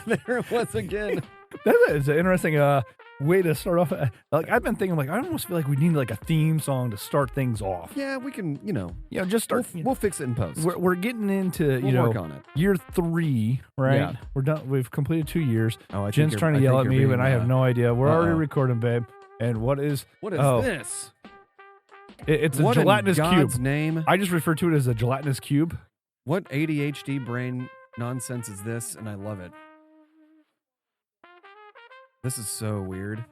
There it was again. That is an interesting way to start off. Like I've been thinking, like I almost feel like we need like a theme song to start things off. Yeah, we can. Just start. We'll fix it in post. We're getting into We'll work on it. year 3, right? Yeah. We're done. We've completed 2 years. Oh, I Jen's think trying to yell at me, and I have no idea. We're already recording, babe. And what is this? It's a What gelatinous in God's cube. name? I just refer to it as a gelatinous cube. What ADHD brain nonsense is this? And I love it. This is so weird.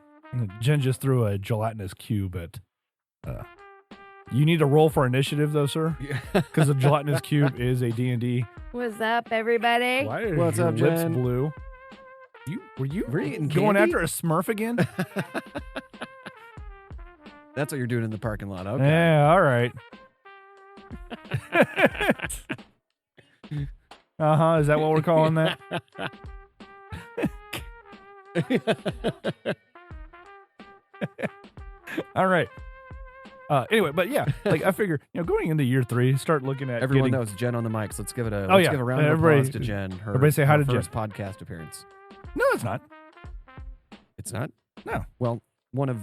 Jen just threw a gelatinous cube at. You need to roll for initiative, though, sir, because the gelatinous cube is a D&D. What's up, everybody? Why are What's your up, lips Jen? blue? Were you eating going candy? after a Smurf again? That's what you're doing in the parking lot. Okay. Yeah, all right. Is that what we're calling that? All right. Anyway, but yeah, like I figure, going into year 3, start looking at Everyone knows Jen on the mics. Let's give it a give a round of Everybody- applause to Jen. everybody say hi to Jen. First podcast appearance. No, it's not. It's not? No. Well, one of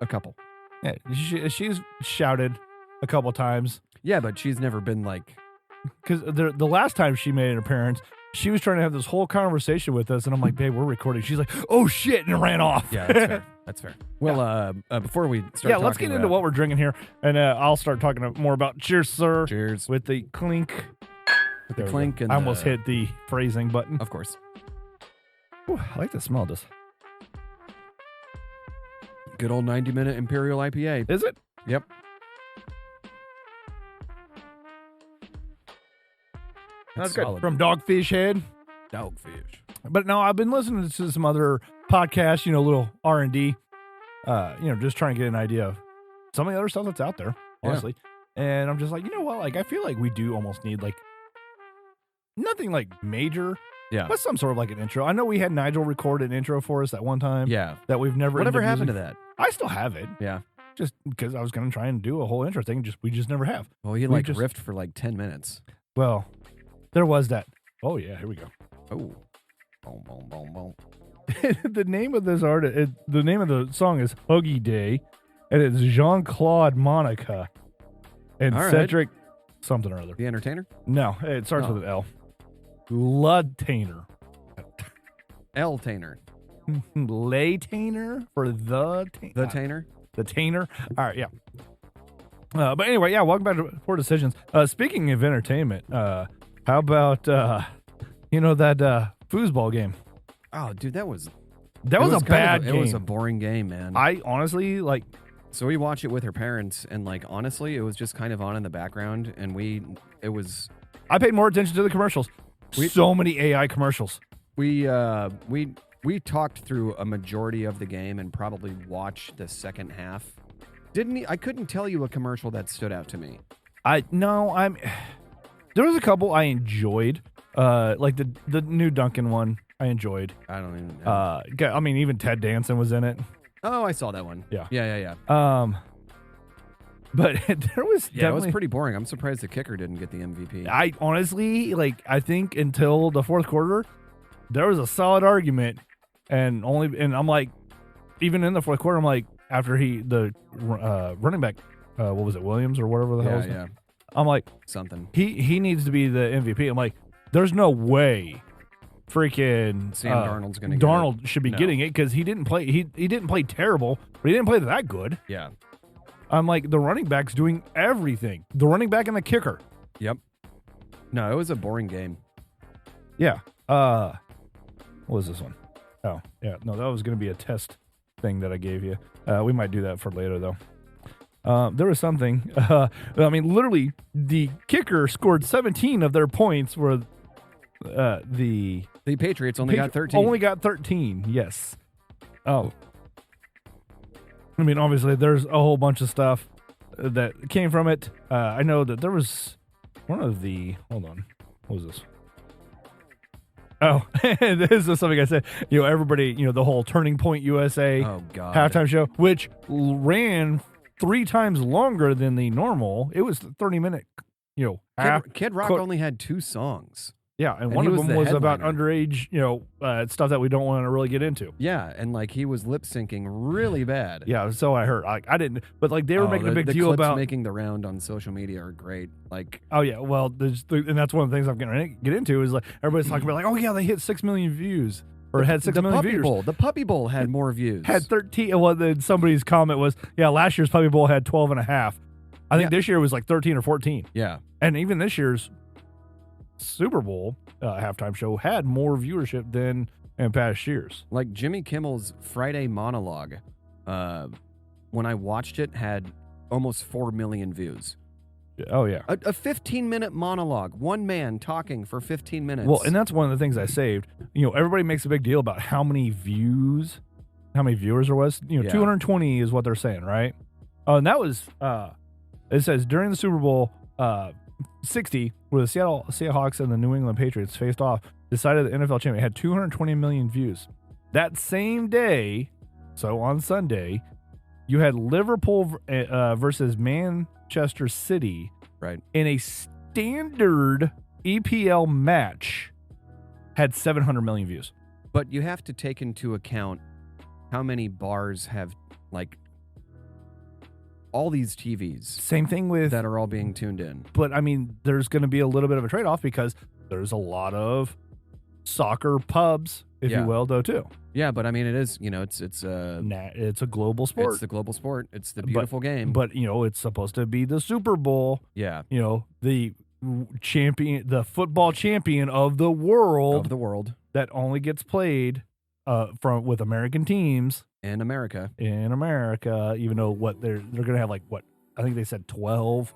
a couple. Yeah, she's shouted a couple times. Yeah, but she's never been like. Because the last time she made an appearance, she was trying to have this whole conversation with us, and I'm like, babe, we're recording. She's like, oh shit, and it ran off. Yeah, that's fair. That's fair. Well, bufore we start let's get into what we're drinking here, and I'll start talking more about cheers, sir. Cheers. With the clink. With the clink and I almost hit the phrasing button. Of course. Ooh, I like the smell of this. Good old 90-minute Imperial IPA. Is it? Yep. That's good. From Dogfish Head. Dogfish. But no, I've been listening to some other podcasts, little R&D, just trying to get an idea of some of the other stuff that's out there, honestly. Yeah. And I'm just like, like, I feel like we do almost need, like, nothing, like, major. Yeah. But some sort of, like, an intro. I know we had Nigel record an intro for us that one time. Yeah. That we've never... Whatever happened to that? I still have it. Yeah. Just because I was going to try and do a whole intro thing. We just never have. Well, he, riffed for, 10 minutes. Well, there was that. Oh, yeah. Here we go. Oh. Boom, boom, boom, boom. The name of this artist, the name of the song is Huggy Day, and it's Jean-Claude Monica and Cedric something or other. The Entertainer? No, it starts with an L. Ludtainer. L-Tainer. Laytainer for the Tainer? The Tainer. All right, yeah. But anyway, yeah, welcome back to Poor Decisions. Speaking of entertainment, how about, that foosball game? Oh, dude, that was a bad game. It was a boring game, man. I honestly, So we watched it with her parents, and, honestly, it was just kind of on in the background, and I paid more attention to the commercials. So many AI commercials. We talked through a majority of the game and probably watched the second half. I couldn't tell you a commercial that stood out to me. There was a couple I enjoyed. Like the new Duncan one, I enjoyed. I don't even know. Even Ted Danson was in it. Oh, I saw that one. Yeah. Yeah. But there was it was pretty boring. I'm surprised the kicker didn't get the MVP. I honestly, I think until the fourth quarter, there was a solid argument, and I'm like, even in the fourth quarter, I'm like, after the running back, what was it, Williams or whatever the hell? Yeah. I'm like, something. He needs to be the MVP. I'm like, there's no way freaking Sam Darnold's going to get Darnold should be getting it because he didn't play. He didn't play terrible, but he didn't play that good. Yeah. I'm like, the running back's doing everything. The running back and the kicker. Yep. No, it was a boring game. Yeah. What was this one? Oh, yeah. No, that was going to be a test thing that I gave you. We might do that for later, though. There was something. Literally, the kicker scored 17 of their points where the Patriots only got 13. Only got 13, yes. Oh. Obviously, there's a whole bunch of stuff that came from it. I know that there was one of the... Hold on. What was this? Oh, this is something I said. Everybody, the whole Turning Point USA halftime show, which ran 3 times longer than the normal. It was 30-minute, Kid Rock only had 2 songs. Yeah, and And one he of was them the was about headliner. underage, stuff that we don't want to really get into. Yeah, and like he was lip syncing really bad. Yeah, so I heard. I didn't, but like they were making a big the deal clips about. making the round on social media are great. Like, Oh yeah, well, and that's one of the things I'm going to get into is like everybody's talking about like, oh yeah, they hit 6 million views or had 6 million Puppy views. Bowl. The Puppy Bowl had more views. Had 13. Well, then somebody's comment was, yeah, last year's Puppy Bowl had 12 and a half. I think this year was like 13 or 14. Yeah. And even this year's Super Bowl halftime show had more viewership than in past years. Like Jimmy Kimmel's Friday monologue, when I watched it, had almost 4 million views. Oh, yeah. A 15-minute monologue, one man talking for 15 minutes. Well, and that's one of the things I saved. Everybody makes a big deal about how many viewers there was. 220 is what they're saying, right? Oh, and that was, it says during the Super Bowl 60, where the Seattle Seahawks and the New England Patriots faced off, decided the NFL champion had 220 million views. That same day, so on Sunday, you had Liverpool versus Manchester City, right, in a standard EPL match, had 700 million views. But you have to take into account how many bars have, like, all these TVs. Same thing with that are all being tuned in. But I mean, there's going to be a little bit of a trade-off because there's a lot of soccer pubs, if you will, though too. Yeah, but I mean, it is, it's a global sport. It's the global sport. It's the beautiful game. But it's supposed to be the Super Bowl. Yeah. The champion, the football champion of the world. That only gets played with American teams. In America, even though they're going to have I think they said 12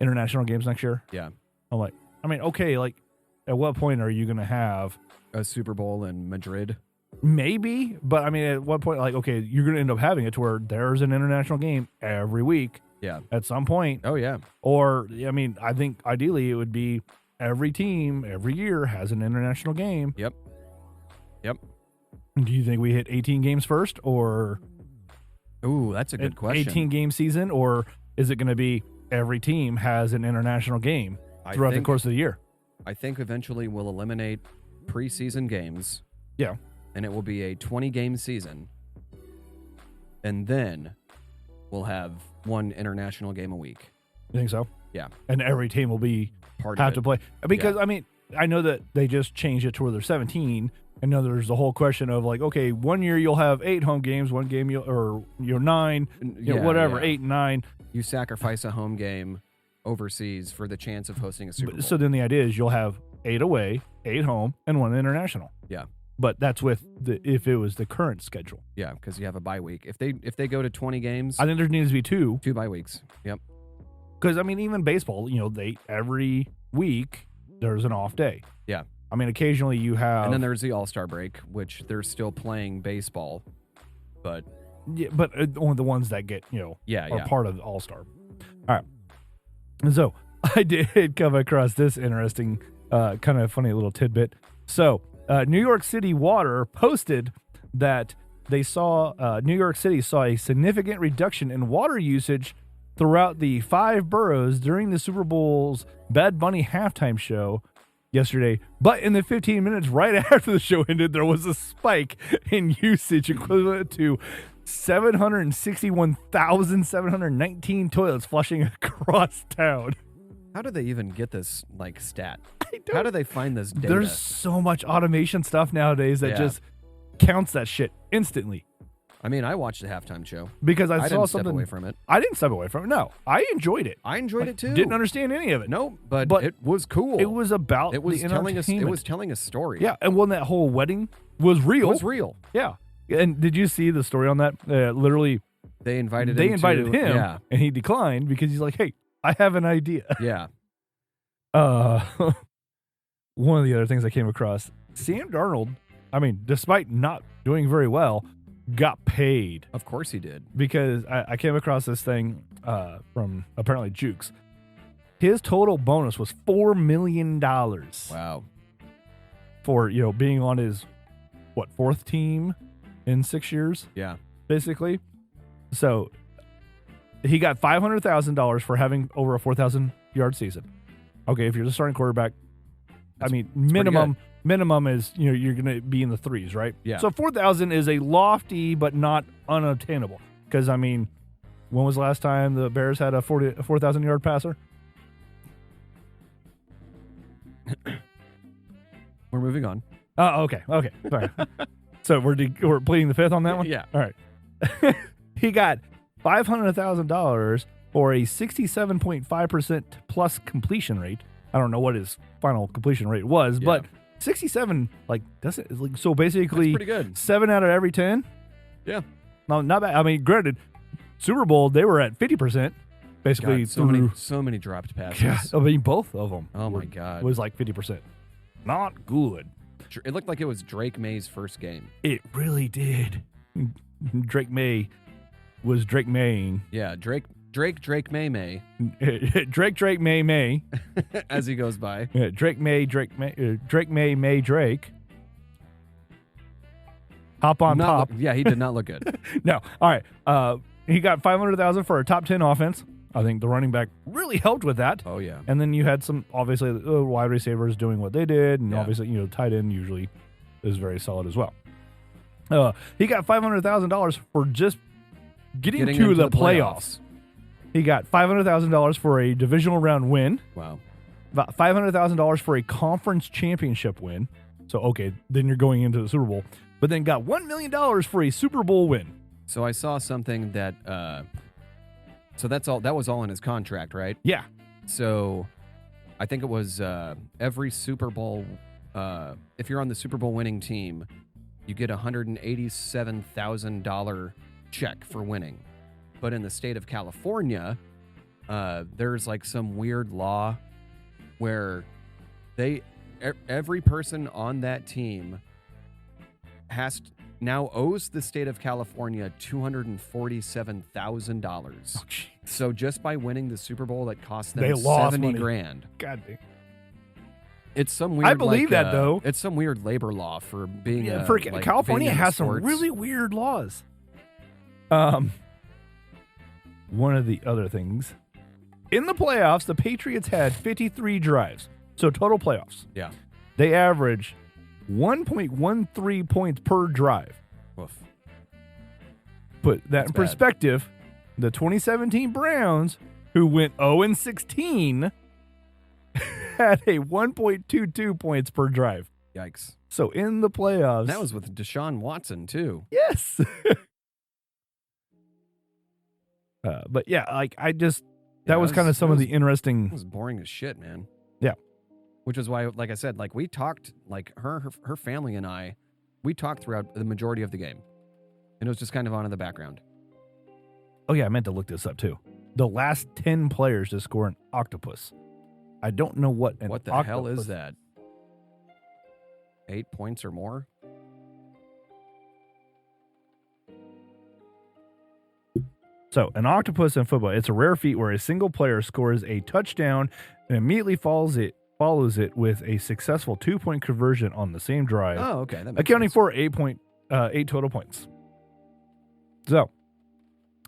international games next year. Yeah. I'm like, I mean, okay, like at what point are you going to have a Super Bowl in Madrid? Maybe, but I mean, at what point, like, okay, you're going to end up having it to where there's an international game every week. Yeah. At some point. Oh, yeah. Or, I mean, I think ideally it would be every team every year has an international game. Yep. Do you think we hit 18 games first, or? Ooh, that's a good question. 18 game season, or is it going to be every team has an international game throughout the course of the year? I think eventually we'll eliminate preseason games. Yeah. And it will be a 20-game season. And then we'll have one international game a week. You think so? Yeah. And every team will have to play. Because, I mean, I know that they just changed it to where they're 17. I know there's the whole question of like, okay, 1 year you'll have 8 home games, 1 game you're 9, whatever, 8 and 9. You sacrifice a home game overseas for the chance of hosting a Super Bowl. So then the idea is you'll have 8 away, 8 home, and 1 international. Yeah. But that's if it was the current schedule. Yeah, because you have a bye week. If they go to 20 games, I think there needs to be 2 bye weeks. Yep. Because I mean, even baseball, they every week there's an off day. Yeah. I mean, occasionally you have, and then there's the All-Star break, which they're still playing baseball, but only the ones that get are part of the All-Star. All right. And so I did come across this interesting, kind of funny little tidbit. So New York City Water posted that they saw New York City saw a significant reduction in water usage throughout the 5 boroughs during the Super Bowl's Bad Bunny halftime show yesterday. But in the 15 minutes right after the show ended, there was a spike in usage equivalent to 761,719 toilets flushing across town. How do they even get this stat? How do they find this data? There's so much automation stuff nowadays that just counts that shit instantly. I mean, I watched the halftime show because I saw didn't something. Step away from it. I didn't step away from it. No, I enjoyed it. I enjoyed it too. Didn't understand any of it. No, but it was cool. It was about it was the telling us. entertainment. It was telling a story. Yeah, and when that whole wedding was real. It was real. Yeah, and did you see the story on that? Literally, they invited him, and he declined because he's like, "Hey, I have an idea." Yeah. One of the other things I came across, Sam Darnold, I mean, despite not doing very well, got paid. Of course he did. Because I came across this thing from apparently Jukes. His total bonus was $4 million. Wow. For, being on his, 4th team in 6 years? Yeah. Basically. So, he got $500,000 for having over a 4,000-yard season. Okay, if you're the starting quarterback, I mean, pretty minimum is you're going to be in the threes, right? Yeah. So 4,000 is a lofty but not unattainable. Because I mean, when was the last time the Bears had a 4,000 yard passer? We're moving on. Oh, okay. Sorry. So we're pleading the fifth on that one. Yeah. All right. He got $500,000 for a 67.5% plus completion rate. I don't know what his final completion rate was, but 67 doesn't like so basically That's pretty good. 7 out of every 10. Yeah. No, not bad. I mean, granted, Super Bowl they were at 50%. Basically, God, so many dropped passes. Yeah, I mean, both of them. Oh my God. Was like 50%. Not good. It looked like it was Drake May's first game. It really did. Drake May was Drake Maying. Yeah, Drake May, Drake May. as he goes by. Yeah, Drake May, Drake. Hop on top. Yeah, he did not look good. No. All right. He got $500,000 for a top 10 offense. I think the running back really helped with that. Oh, yeah. And then you had some, obviously, wide receivers doing what they did. And obviously, tight end usually is very solid as well. He got $500,000 for just getting to the playoffs. He got $500,000 for a divisional round win. Wow. About $500,000 for a conference championship win. So, okay, then you're going into the Super Bowl. But then got $1 million for a Super Bowl win. So I saw something that, so that's all, that was all in his contract, right? Yeah. So I think it was every Super Bowl, if you're on the Super Bowl winning team, you get a $187,000 check for winning. But in the state of California, there's like some weird law where every person on that team now owes the state of California $247,000. Oh, so just by winning the Super Bowl, that cost them they lost $70,000. God damn. It's some weird. I believe that though. It's some weird labor law for being. California has some really weird laws. One of the other things in the playoffs, the Patriots had 53 drives. So total playoffs. Yeah. They average 1.13 points per drive. Oof. Put that That's in bad. perspective, the 2017 Browns, who went 0-16, had a 1.22 points per drive. Yikes. So in the playoffs. And that was with Deshaun Watson, too. Yes. But yeah, that was kind of some of the interesting. It was boring as shit, man. Yeah. Which is why, like I said, we talked, her family and I, we talked throughout the majority of the game. And it was just kind of on in the background. Oh, yeah, I meant to look this up, too. The last 10 players to score an octopus. I don't know what an What the octopus hell is that? 8 points or more? So, an octopus in football, it's a rare feat where a single player scores a touchdown and immediately follows it with a successful 2-point conversion on the same drive. Oh, okay. That makes accounting sense. for 8 total points. So,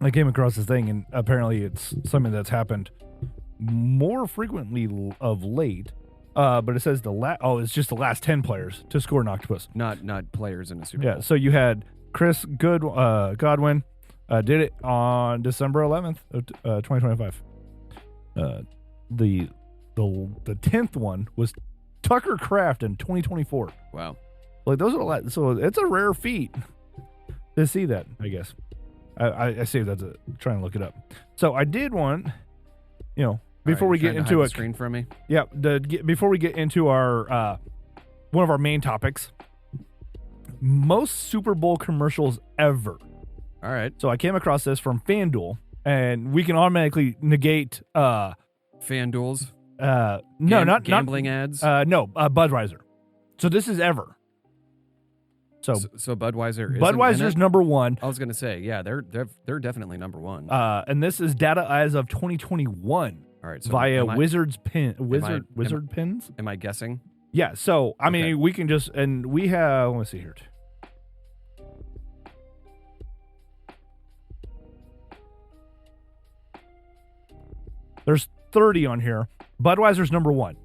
I came across this thing, and apparently it's something that's happened more frequently of late. But it says it's just the last 10 players to score an octopus. Not players in a Super Bowl. Yeah, so you had Chris Godwin did it on December 11th of 2025. The 10th one was Tucker Kraft in 2024. Wow. Like those are a lot. So it's a rare feat to see that, I guess. I saved that to try and look it up. So I did one, before we get into a screen from me. Yeah, before we get into our one of our main topics, most Super Bowl commercials ever. All right. So I came across this from FanDuel, and we can automatically negate FanDuels. not gambling ads. Budweiser. So this is ever. So Budweiser. Budweiser's number one. I was gonna say, yeah, they're definitely number one. And this is data as of 2021. All right, so via Wizard Pins. Am I guessing? Yeah. So I mean, we can just we have. Let me see here. There's 30 on here. Budweiser's number one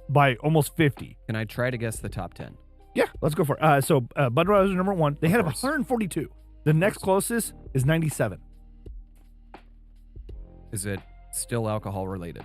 by almost 50. Can I try to guess the top 10? Yeah, let's go for it. So Budweiser number 1. They had course. 142. The next closest is 97. Is it still alcohol related?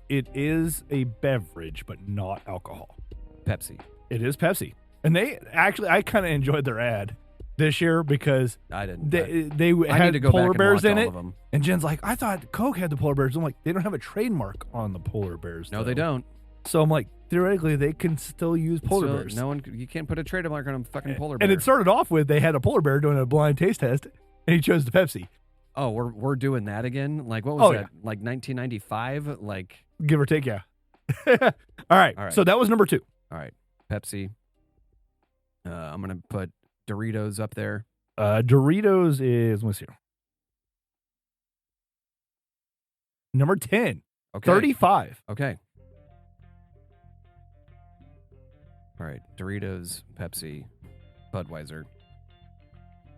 It is a beverage, but not alcohol. Pepsi. It is Pepsi. And I kind of enjoyed their ad this year because I didn't. they I had need to go polar back and bears watch in all it. of them. And Jen's like, I thought Coke had the polar bears. I'm like, they don't have a trademark on the polar bears. No, though. they don't. So I'm like, theoretically, they can still use polar bears. No one. You can't put a trademark on a fucking polar bear. And it started off with they had a polar bear doing a blind taste test, and he chose the Pepsi. Oh, we're doing that again? Like, what was that? Yeah. Like 1995? Like, Give or take, yeah. All right. All right. So that was number 2. all right, Pepsi. I'm gonna put Doritos up there. Doritos is, let's see here. Number 10. Okay. 35. Okay. All right, Doritos, Pepsi, Budweiser.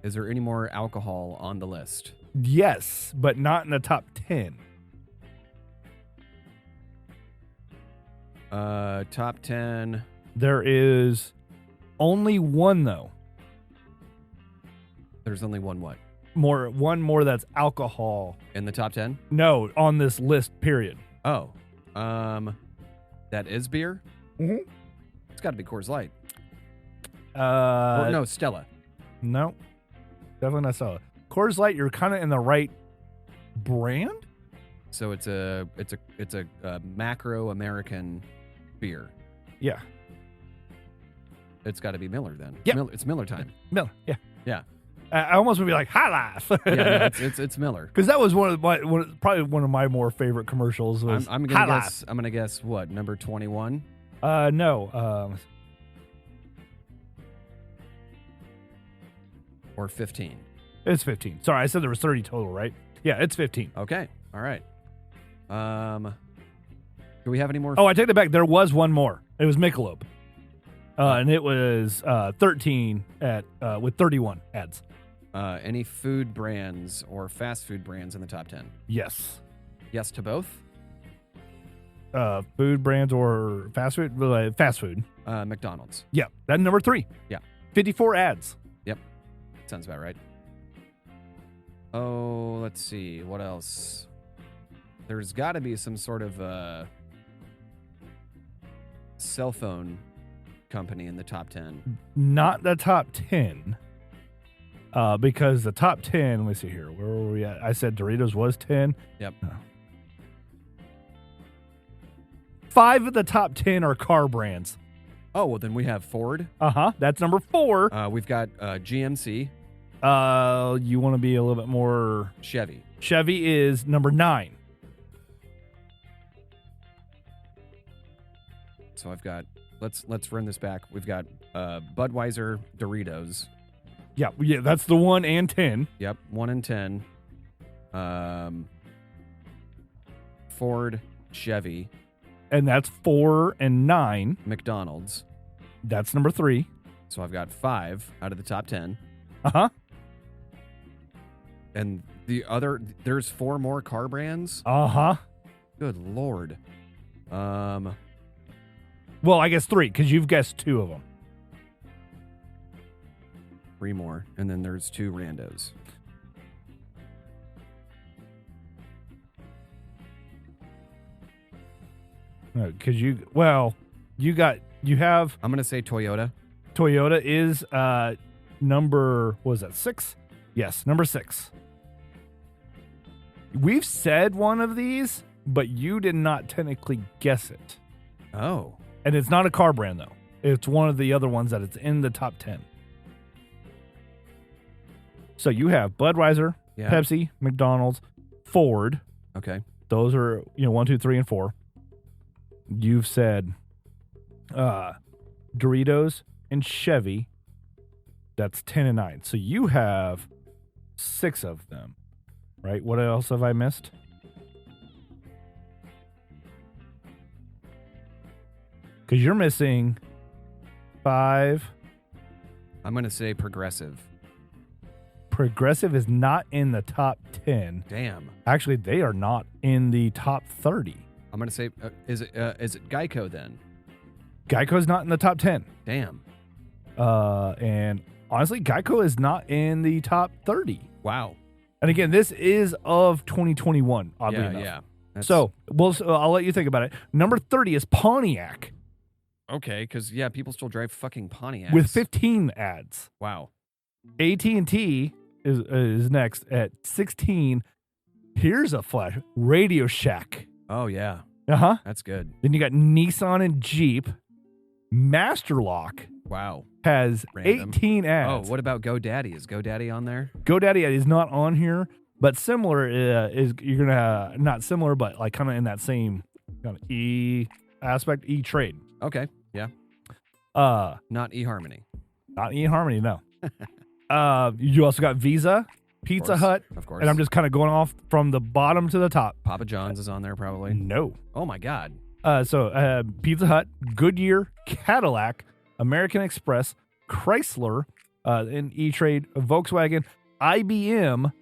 Is there any more alcohol on the list? Yes, but not in the top 10. Top 10. There is only one, though. There's only one what? One more that's alcohol. In the top 10? No, on this list, period. Oh. That is beer? Mhm. It's got to be Coors Light. Uh, Or, no, Stella. No. Definitely not Stella. Coors Light, you're kind of in the right brand? So it's a macro American beer. Yeah. It's got to be Miller then. Yeah. It's Miller time. Miller, yeah. Yeah. I almost would be like, High Life. Yeah, no, it's Miller. Because that was probably one of my more favorite commercials. Was I'm High gonna Life. guess. I'm gonna guess what, number 21 No. or 15. It's 15. Sorry, I said there was 30 total, right? Yeah, it's 15. Okay. All right. Do we have any more? Oh, I take that back. There was one more. It was Michelob. And it was 13 with 31 ads. Any food brands or fast food brands in the top 10? Yes. Yes to both. Food brands or fast food? Fast food. McDonald's. Yeah, that's number 3. Yeah. 54 ads. Sounds about right. Oh, let's see. What else? There's got to be some sort of cell phone company in the top 10. Not the top 10. Because the top 10, let me see here. Where were we at? I said Doritos was 10. Yep. 5 of the top 10 are car brands. Oh, well, then we have Ford. That's number 4. We've got GMC. You want to be a little bit more. Chevy. Chevy is number 9. So I've got, let's run this back. We've got Budweiser, Doritos. Yeah, that's the 1 and 10. Yep, 1 and 10. Ford, Chevy, And that's 4 and 9. McDonald's. That's number 3. So I've got 5 out of the top 10. And the other, there's 4 more car brands. Good Lord. Well, I guess 3 because you've guessed 2 of them. 3 more, and then there's 2 randos. Because you have I'm gonna say Toyota. Toyota is number, what was that, 6? Yes, number 6. We've said one of these, but you did not technically guess it. Oh. And it's not a car brand, though. It's one of the other ones that it's in the top 10. So you have Budweiser, Yeah. Pepsi, McDonald's, Ford. Okay. Those are, 1, 2, 3, and 4. You've said Doritos and Chevy. That's 10 and 9. So you have 6 of them, right? What else have I missed? Because you're missing 5. I'm gonna say Progressive. Progressive is not in the top 10. Damn. Actually, they are not in the top 30. I'm gonna say, is it Geico then? Geico's not in the top 10. Damn. And honestly, Geico is not in the top 30. Wow. And again, this is of 2021, oddly enough. Yeah. So, I'll let you think about it. Number 30 is Pontiac Okay, because people still drive fucking Pontiacs with 15 ads. Wow. AT&T is next at 16. Here's a flash. Radio Shack. Oh yeah, that's good. Then you got Nissan and Jeep. Masterlock Wow. has Random. 18 ads. Oh, what about GoDaddy? Is GoDaddy on there? GoDaddy is not on here, but similar is you're gonna not similar, but like kind of in that same kind of aspect. E-Trade. Okay. Yeah. Not eHarmony. Not eHarmony. No. You also got Visa, Pizza Hut, Of course. and I'm just kind of going off from the bottom to the top. Papa John's is on there probably. No. Oh my God. So Pizza Hut, Goodyear, Cadillac, American Express, Chrysler, in E-Trade, Volkswagen, IBM,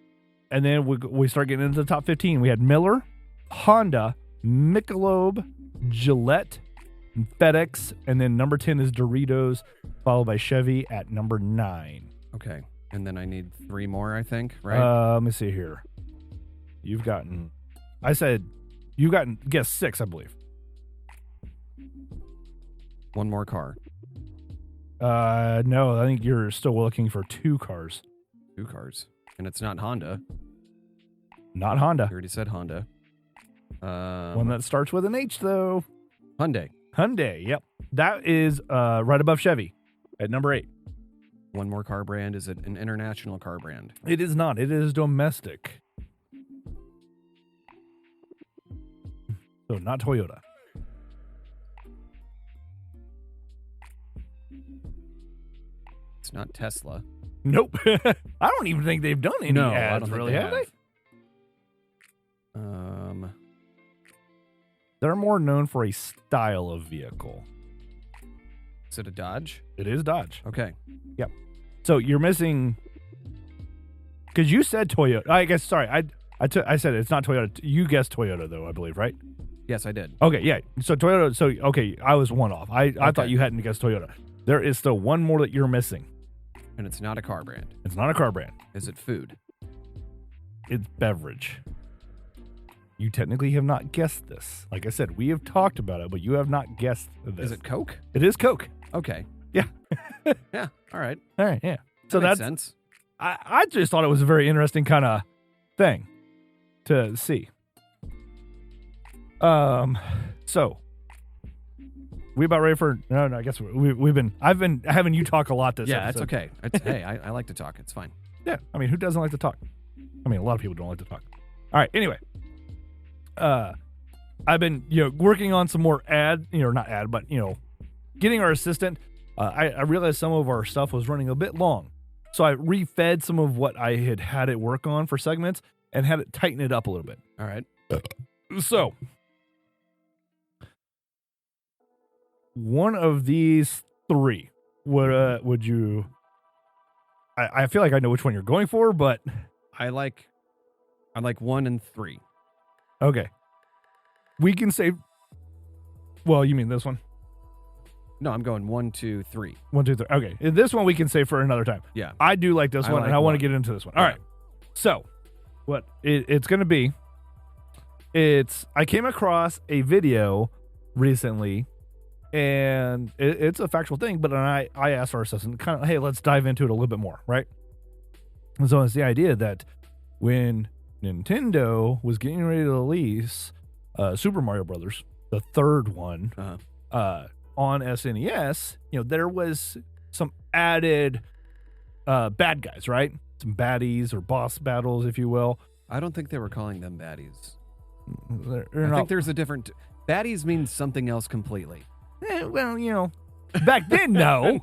and then we start getting into the top 15. We had Miller, Honda, Michelob, Gillette, and FedEx, and then number 10 is Doritos, followed by Chevy at number 9. Okay. And then I need 3 more, I think, right? Let me see here. You've gotten 6, I believe. 1 more car. No, I think you're still looking for 2 cars. 2 cars. And it's not Honda. Not Honda. You already said Honda. One that starts with an H, though. Hyundai. Yep. That is right above Chevy at number 8. 1 more car brand. Is it an international car brand? It is not. It is domestic. So not Toyota. It's not Tesla. Nope. I don't even think they've done any I ads, don't think really, they have they? They're more known for a style of vehicle. Is it a Dodge? It is Dodge. Okay. Yep. So you're missing, because you said Toyota. I guess, sorry, I said it's not Toyota. You guessed Toyota, though, I believe, right? Yes, I did. Okay, yeah. So Toyota, okay, I was one off. I thought you hadn't guessed Toyota. There is still one more that you're missing. And it's not a car brand. It's not a car brand. Is it food? It's beverage. You technically have not guessed this. Like I said, we have talked about it, but you have not guessed this. Is it Coke? It is Coke. Okay. Yeah. Yeah. All right. All right, yeah. So That makes that's sense. I just thought it was a very interesting kind of thing to see. So we about ready for no, I guess I've been having you talk a lot this Yeah, episode. that's okay. Hey, I like to talk. It's fine. Yeah, I mean, who doesn't like to talk? I mean, a lot of people don't like to talk. All right, anyway. I've been, working on some more getting our assistant. I realized some of our stuff was running a bit long. So I refed some of what I had it work on for segments and had it tighten it up a little bit. All right. So one of these 3, would you, I feel like I know which one you're going for, but I like 1 and 3. okay. We can say, well, you mean this one? No, I'm going 1, 2, 3. 1, 2, 3. Okay. This one we can say for another time. Yeah. I do like this one, like and I want to 1. get into this one. All Yeah. right. So, what it's going to be, I came across a video recently, and it's a factual thing, but I asked our assistant, kind of, hey, let's dive into it a little bit more, right? And so it's the idea that when Nintendo was getting ready to release Super Mario Brothers, the third one, on SNES, there was some added bad guys, right? Some baddies or boss battles, if you will. I don't think they were calling them baddies. They're I not, think there's a different. Baddies means something else completely. well, back then, no.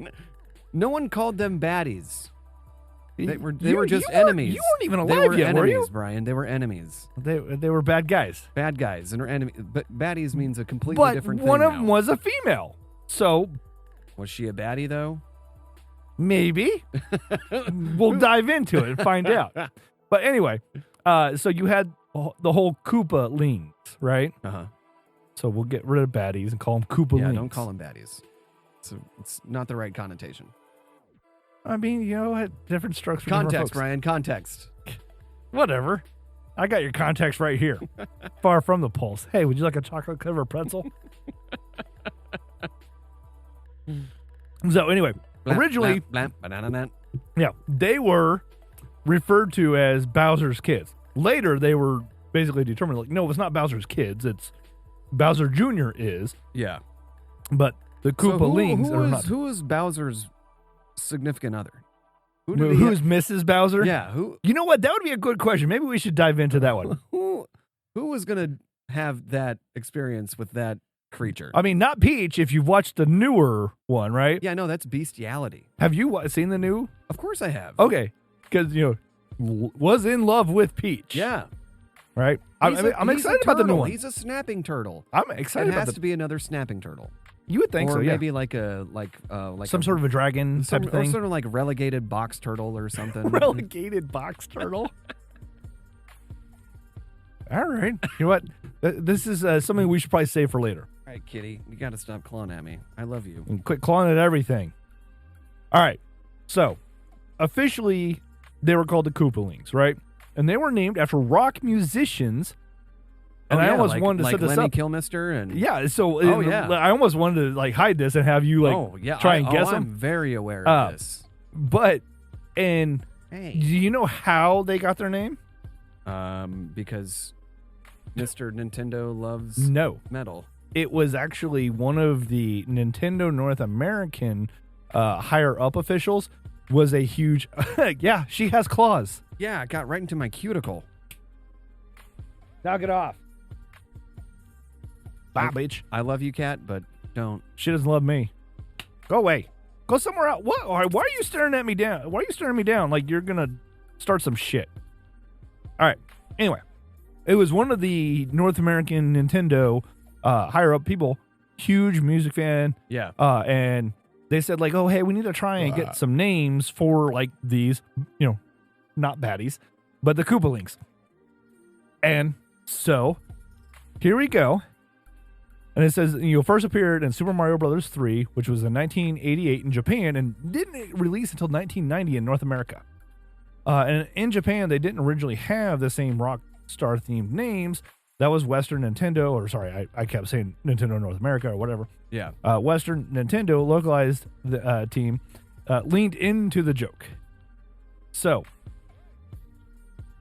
No one called them baddies. They You- were just you weren't- enemies. You weren't even They alive were yet, enemies, were you? Brian. They were enemies. They were bad guys. Bad guys and are enemies. But baddies means a completely But different thing. one of now. them was a female. So Was she a baddie though? maybe. We'll dive into it and find out. But anyway, so you had the whole Koopalings, right? Uh huh. So we'll get rid of baddies and call them Koopalings. Yeah, don't call them baddies. It's not the right connotation. I mean, different strokes for different Context, folks. Bryan, context. Whatever. I got your context right here. Far from the pulse. Hey, would you like a chocolate covered pretzel? So anyway, originally, yeah, they were referred to as Bowser's kids. Later, they were basically determined, like, no, it's not Bowser's kids. It's Bowser Jr. is. Yeah. But the Koopalings are not. Who is Bowser's significant other? Who's Mrs. Bowser? Yeah. Who? You know what? That would be a good question. Maybe we should dive into that one. Who was going to have that experience with that creature? I mean, not Peach if you've watched the newer one, right? Yeah, no, that's bestiality. Have you seen the new? Of course I have. Okay. Because, was in love with Peach. Yeah. Right? I'm excited about the new one. He's a snapping turtle. I'm excited about it has to be another snapping turtle. You would think or so, yeah. maybe like some sort of a dragon type of thing. Or sort of like relegated box turtle or something. Relegated box turtle? All right. You know what? This is something we should probably save for later. All right, kitty. You got to stop clawing at me. I love you. And quit clawing at everything. All right. So, officially, they were called the Koopalings, right? And they were named after rock musicians. And I almost wanted to set this Lemmy up. Kilmister and Yeah, so I almost wanted to hide this and have you try and guess them. I'm very aware of this. But do Hey. you know how they got their name? Because Mr. Nintendo loves metal. It was actually one of the Nintendo North American higher up officials was a huge yeah, she has claws. Yeah, it got right into my cuticle. Knock it off. Bye, bitch. I love you, cat, but don't. She doesn't love me. Go away. Go somewhere else. What? Why are you staring at me down? Why are you staring me down like you're going to start some shit? All right. Anyway, it was one of the North American Nintendo higher up people, huge music fan. Yeah. And they said like, oh, hey, we need to try and get some names for like these, not baddies, but the Koopalings. And so here we go. And it says, first appeared in Super Mario Bros. 3, which was in 1988 in Japan and didn't release until 1990 in North America. And in Japan, they didn't originally have the same Rockstar themed names. That was Western Nintendo, or sorry, I kept saying Nintendo North America or whatever. Yeah. Western Nintendo localized the team leaned into the joke. So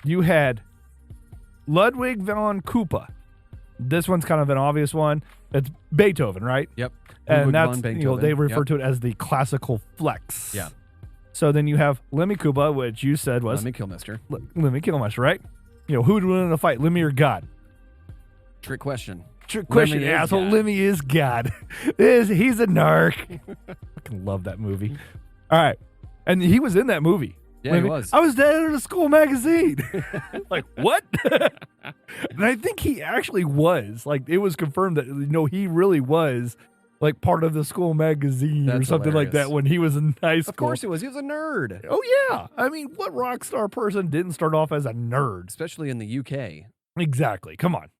you had Ludwig von Koopa. This one's kind of an obvious one. It's Beethoven, right? Yep. And that's, they refer to it as the classical flex. Yeah. So then you have Lemmy Koopa, which you said was Lemmy Kilmister. Lemmy Kilmister, right? Who would win in a fight, Lemmy or God? Trick question. Trick question, asshole. Lemmy is God. He's a narc. I fucking love that movie. All right. And he was in that movie. Yeah, he was. I was there in a school magazine. Like, what? And I think he actually was. Like, it was confirmed that, he really was, like, part of the school magazine or something like that when he was in high school. Of course he was. He was a nerd. Oh, yeah. I mean, what rock star person didn't start off as a nerd? Especially in the UK. Exactly. Come on.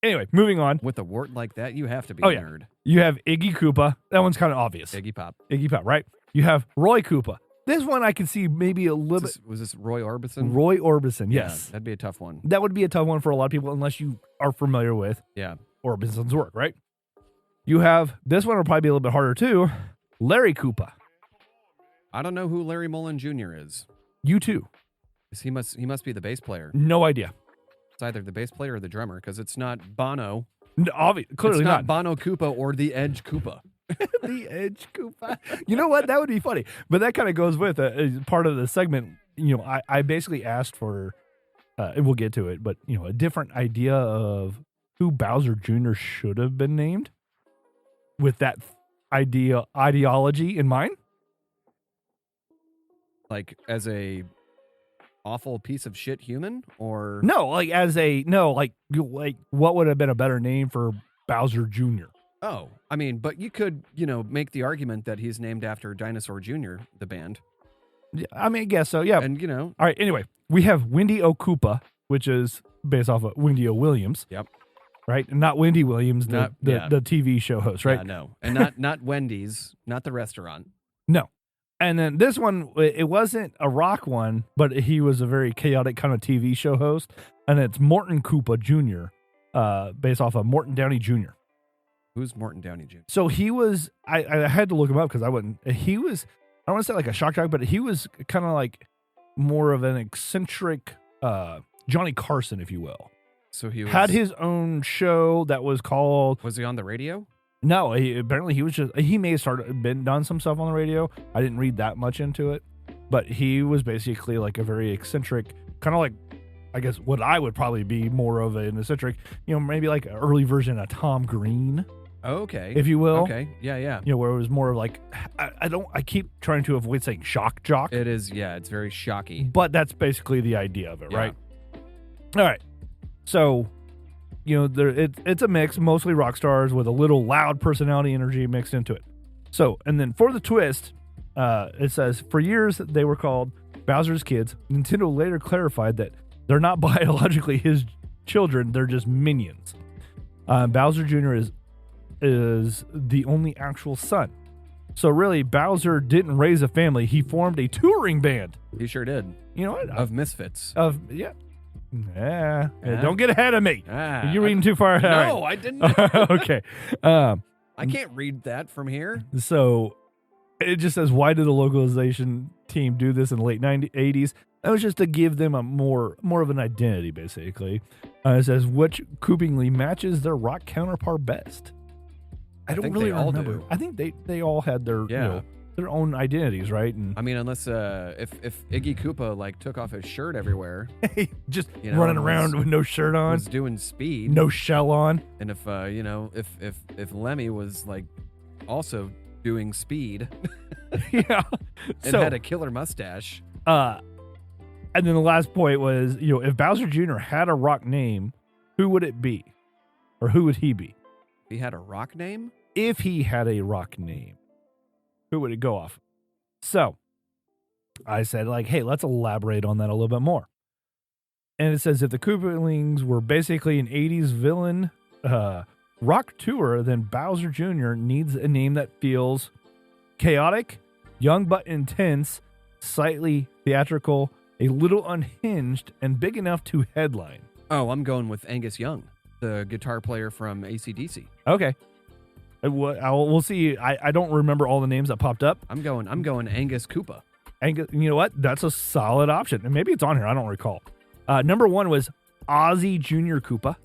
Anyway, moving on. With a wart like that, you have to be a nerd. You have Iggy Koopa. That one's kind of obvious. Iggy Pop, right? You have Roy Koopa. This one I can see maybe a little bit. Was this Roy Orbison? Roy Orbison, yes. Yeah, that'd be a tough one. That would be a tough one for a lot of people unless you are familiar with Orbison's work, right? You have, this one will probably be a little bit harder too, Larry Koopa. I don't know who Larry Mullen Jr. is. You too. He must be the bass player. No idea. It's either the bass player or the drummer because it's not Bono. Clearly it's not. Bono Koopa or the Edge Koopa. The Edge Koopa. You know what? That would be funny. But that kind of goes with part of the segment. I basically asked for, and we'll get to it, but, a different idea of who Bowser Jr. should have been named with that ideology in mind. Like as a awful piece of shit human or? No, like what would have been a better name for Bowser Jr.? Oh, I mean, but you could, make the argument that he's named after Dinosaur Jr., the band. Yeah, I mean, I guess so, yeah. And, All right, anyway, we have Wendy O. Koopa, which is based off of Wendy O. Williams. Yep. right? And not Wendy Williams, Not- the yeah. TV show host, right? Yeah, no. And not Wendy's, not the restaurant. No. And then this one, it wasn't a rock one, but he was a very chaotic kind of TV show host. And it's Morton Koopa Jr., based off of Morton Downey Jr. Who's Morton Downey Jr.? So he was, I had to look him up because I wouldn't, he was, I don't want to say like a shock jock, but he was kind of like more of an eccentric Johnny Carson, if you will. So he Had his own show that was called, Was he on the radio? no, apparently he was just, he may have done some stuff on the radio. I didn't read that much into it, but he was basically like a very eccentric, kind of like, I guess what I would probably be more of an eccentric, maybe like an early version of Tom Green, Okay. if you will. Okay. Yeah. Where it was more of like, I keep trying to avoid saying shock jock, It is, yeah, it's very shocky. but that's basically the idea of it, Yeah. right? All right. So, it's a mix, mostly rock stars with a little loud personality energy mixed into it. So, and then for the twist, it says, for years they were called Bowser's Kids. Nintendo later clarified that they're not biologically his children, they're just minions. Bowser Jr. is the only actual son. So really, Bowser didn't raise a family. He formed a touring band. He sure did. You know what? Of misfits. Don't get ahead of me. You're reading too far ahead. No, I didn't. Okay. I can't read that from here. So it just says, why did the localization team do this in the late 80s? That was just to give them a more of an identity, basically. It says, which Koopalings matches their rock counterpart best. I don't think really they all remember. do. I think they all had their their own identities, right? And I mean, unless if Iggy Koopa like took off his shirt everywhere, just You know, running was- around with no shirt on, was doing speed, no shell on. and if if Lemmy was like also doing speed Yeah. and had a killer mustache, And then the last point was, if Bowser Jr. had a rock name, who would it be? Or who would he be? he had a rock name. If he had a rock name, who would it go off? So I said, hey, let's elaborate on that a little bit more. And it says, if the Koopalings were basically an 80s villain rock tour, then Bowser Jr. needs a name that feels chaotic, young but intense, slightly theatrical, a little unhinged, and big enough to headline. Oh, I'm going with Angus Young, the guitar player from AC/DC. Okay. We'll see. I don't remember all the names that popped up. I'm going Angus Koopa. Angus, you know what? That's a solid option. And maybe it's on here. I don't recall. Number one was Ozzy Jr. Koopa.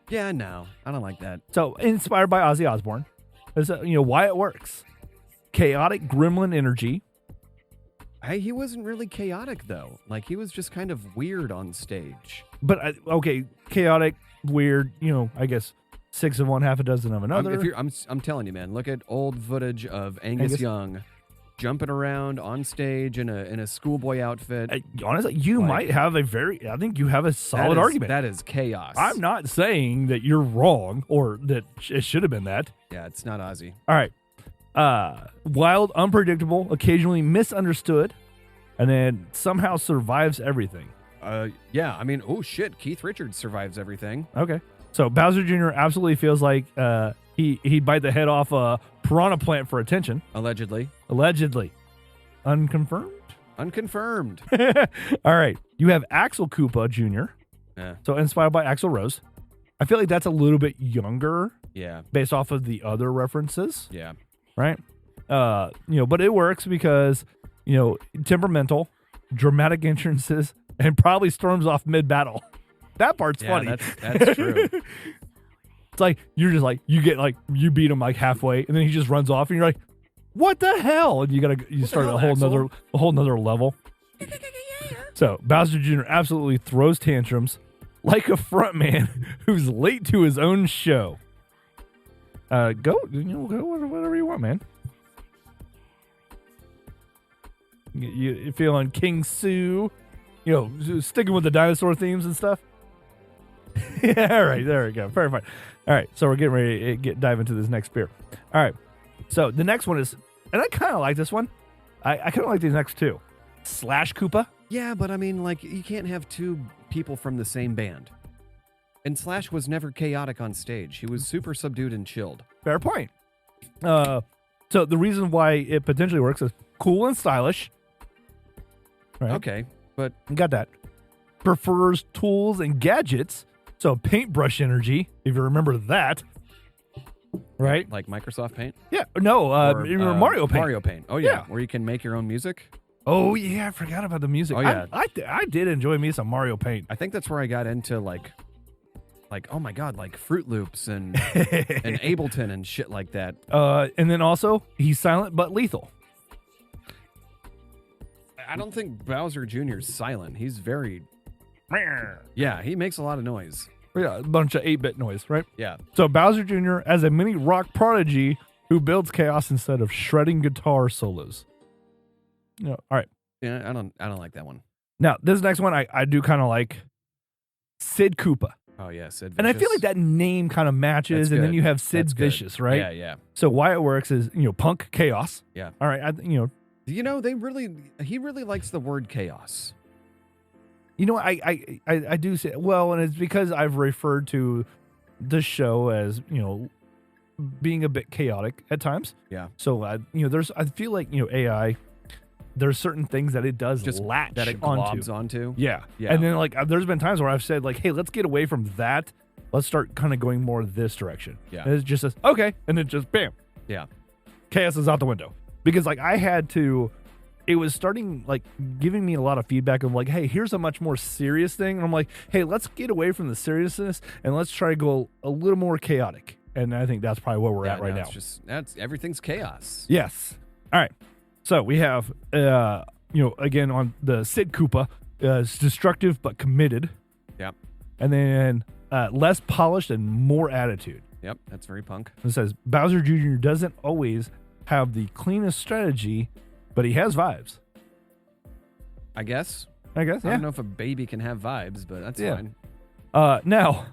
Yeah, no, I don't like that. So inspired by Ozzy Osbourne. That's, why it works. Chaotic gremlin energy. Hey, he wasn't really chaotic though. Like he was just kind of weird on stage. But okay, chaotic, weird. I guess 6 of one, half a dozen of another. I'm telling you, man. Look at old footage of Angus Young jumping around on stage in a schoolboy outfit. Honestly, you might have I think you have a solid argument. That is chaos. I'm not saying that you're wrong or that it should have been that. Yeah, it's not Ozzy. All right. Wild, unpredictable, occasionally misunderstood, and then somehow survives everything. Yeah. I mean, oh shit, Keith Richards survives everything. Okay. So Bowser Jr. absolutely feels like he'd bite the head off a piranha plant for attention. Allegedly. Unconfirmed? Unconfirmed. All right. You have Axel Koopa Jr. Yeah. So inspired by Axl Rose. I feel like that's a little bit younger Yeah. based off of the other references, Yeah. right? But it works because, temperamental, dramatic entrances, and probably storms off mid-battle. That part's funny. That's true. It's like, you're just like, you beat him like halfway, and then he just runs off, and you're like, what the hell? And you start hell, a whole nother level. So Bowser Jr. absolutely throws tantrums like a front man who's late to his own show. Go whatever you want, man. You feeling King Sue? Sticking with the dinosaur themes and stuff. Yeah, all right, there we go. Very fine. All right, so we're getting ready to dive into this next beer. All right, so the next one is, and I kind of like this one. I kind of like these next two. Slash Koopa. Yeah, but I mean, like, you can't have two people from the same band. And Slash was never chaotic on stage. He was super subdued and chilled. Fair point. So the reason why it potentially works is cool and stylish. Right? Okay, but Got that. Prefers tools and gadgets. So paintbrush energy, if you remember that. Right? like Microsoft Paint? Yeah. No, Or, Mario Paint. Mario Paint. Oh, yeah. Yeah. Where you can make your own music. Oh, yeah. I forgot about the music. Oh, yeah. I did enjoy me some Mario Paint. I think that's where I got into, like oh, my God, like Fruit Loops and Ableton and shit like that. And then also, he's silent but lethal. I don't think Bowser Jr. is silent. He's very... Yeah, he makes a lot of noise. Yeah, a bunch of 8-bit noise, right? Yeah. So Bowser Jr. as a mini rock prodigy who builds chaos instead of shredding guitar solos. Yeah, all right. Yeah, I don't like that one. Now, this next one I do kind of like. Sid Koopa. Oh, yeah, Sid Vicious. And I feel like that name kind of matches, That's and then good. you have Sid That's good. Vicious, right? Yeah, yeah. So why it works is, punk chaos. Yeah. All right, He really likes the word chaos. I do say, well, and it's because I've referred to the show as, being a bit chaotic at times. Yeah. So, I feel like, AI, there's certain things that it does Just latch that it onto. globs onto. Yeah. Yeah. And then, there's been times where I've said, hey, let's get away from that. Let's start kind of going more this direction. Yeah. And it just says, okay. And then just bam. Yeah. Chaos is out the window. Because, I had to... It was starting, giving me a lot of feedback of, hey, here's a much more serious thing. And I'm like, hey, let's get away from the seriousness and let's try to go a little more chaotic. And I think that's probably where we're at right now. Everything's chaos. Yes. All right. So we have, again, on the Sid Koopa, it's destructive but committed. Yep. And then less polished and more attitude. Yep. That's very punk. It says Bowser Jr. doesn't always have the cleanest strategy, but he has vibes. I guess. I I yeah. don't know if a baby can have vibes, but that's Yeah. fine. Now,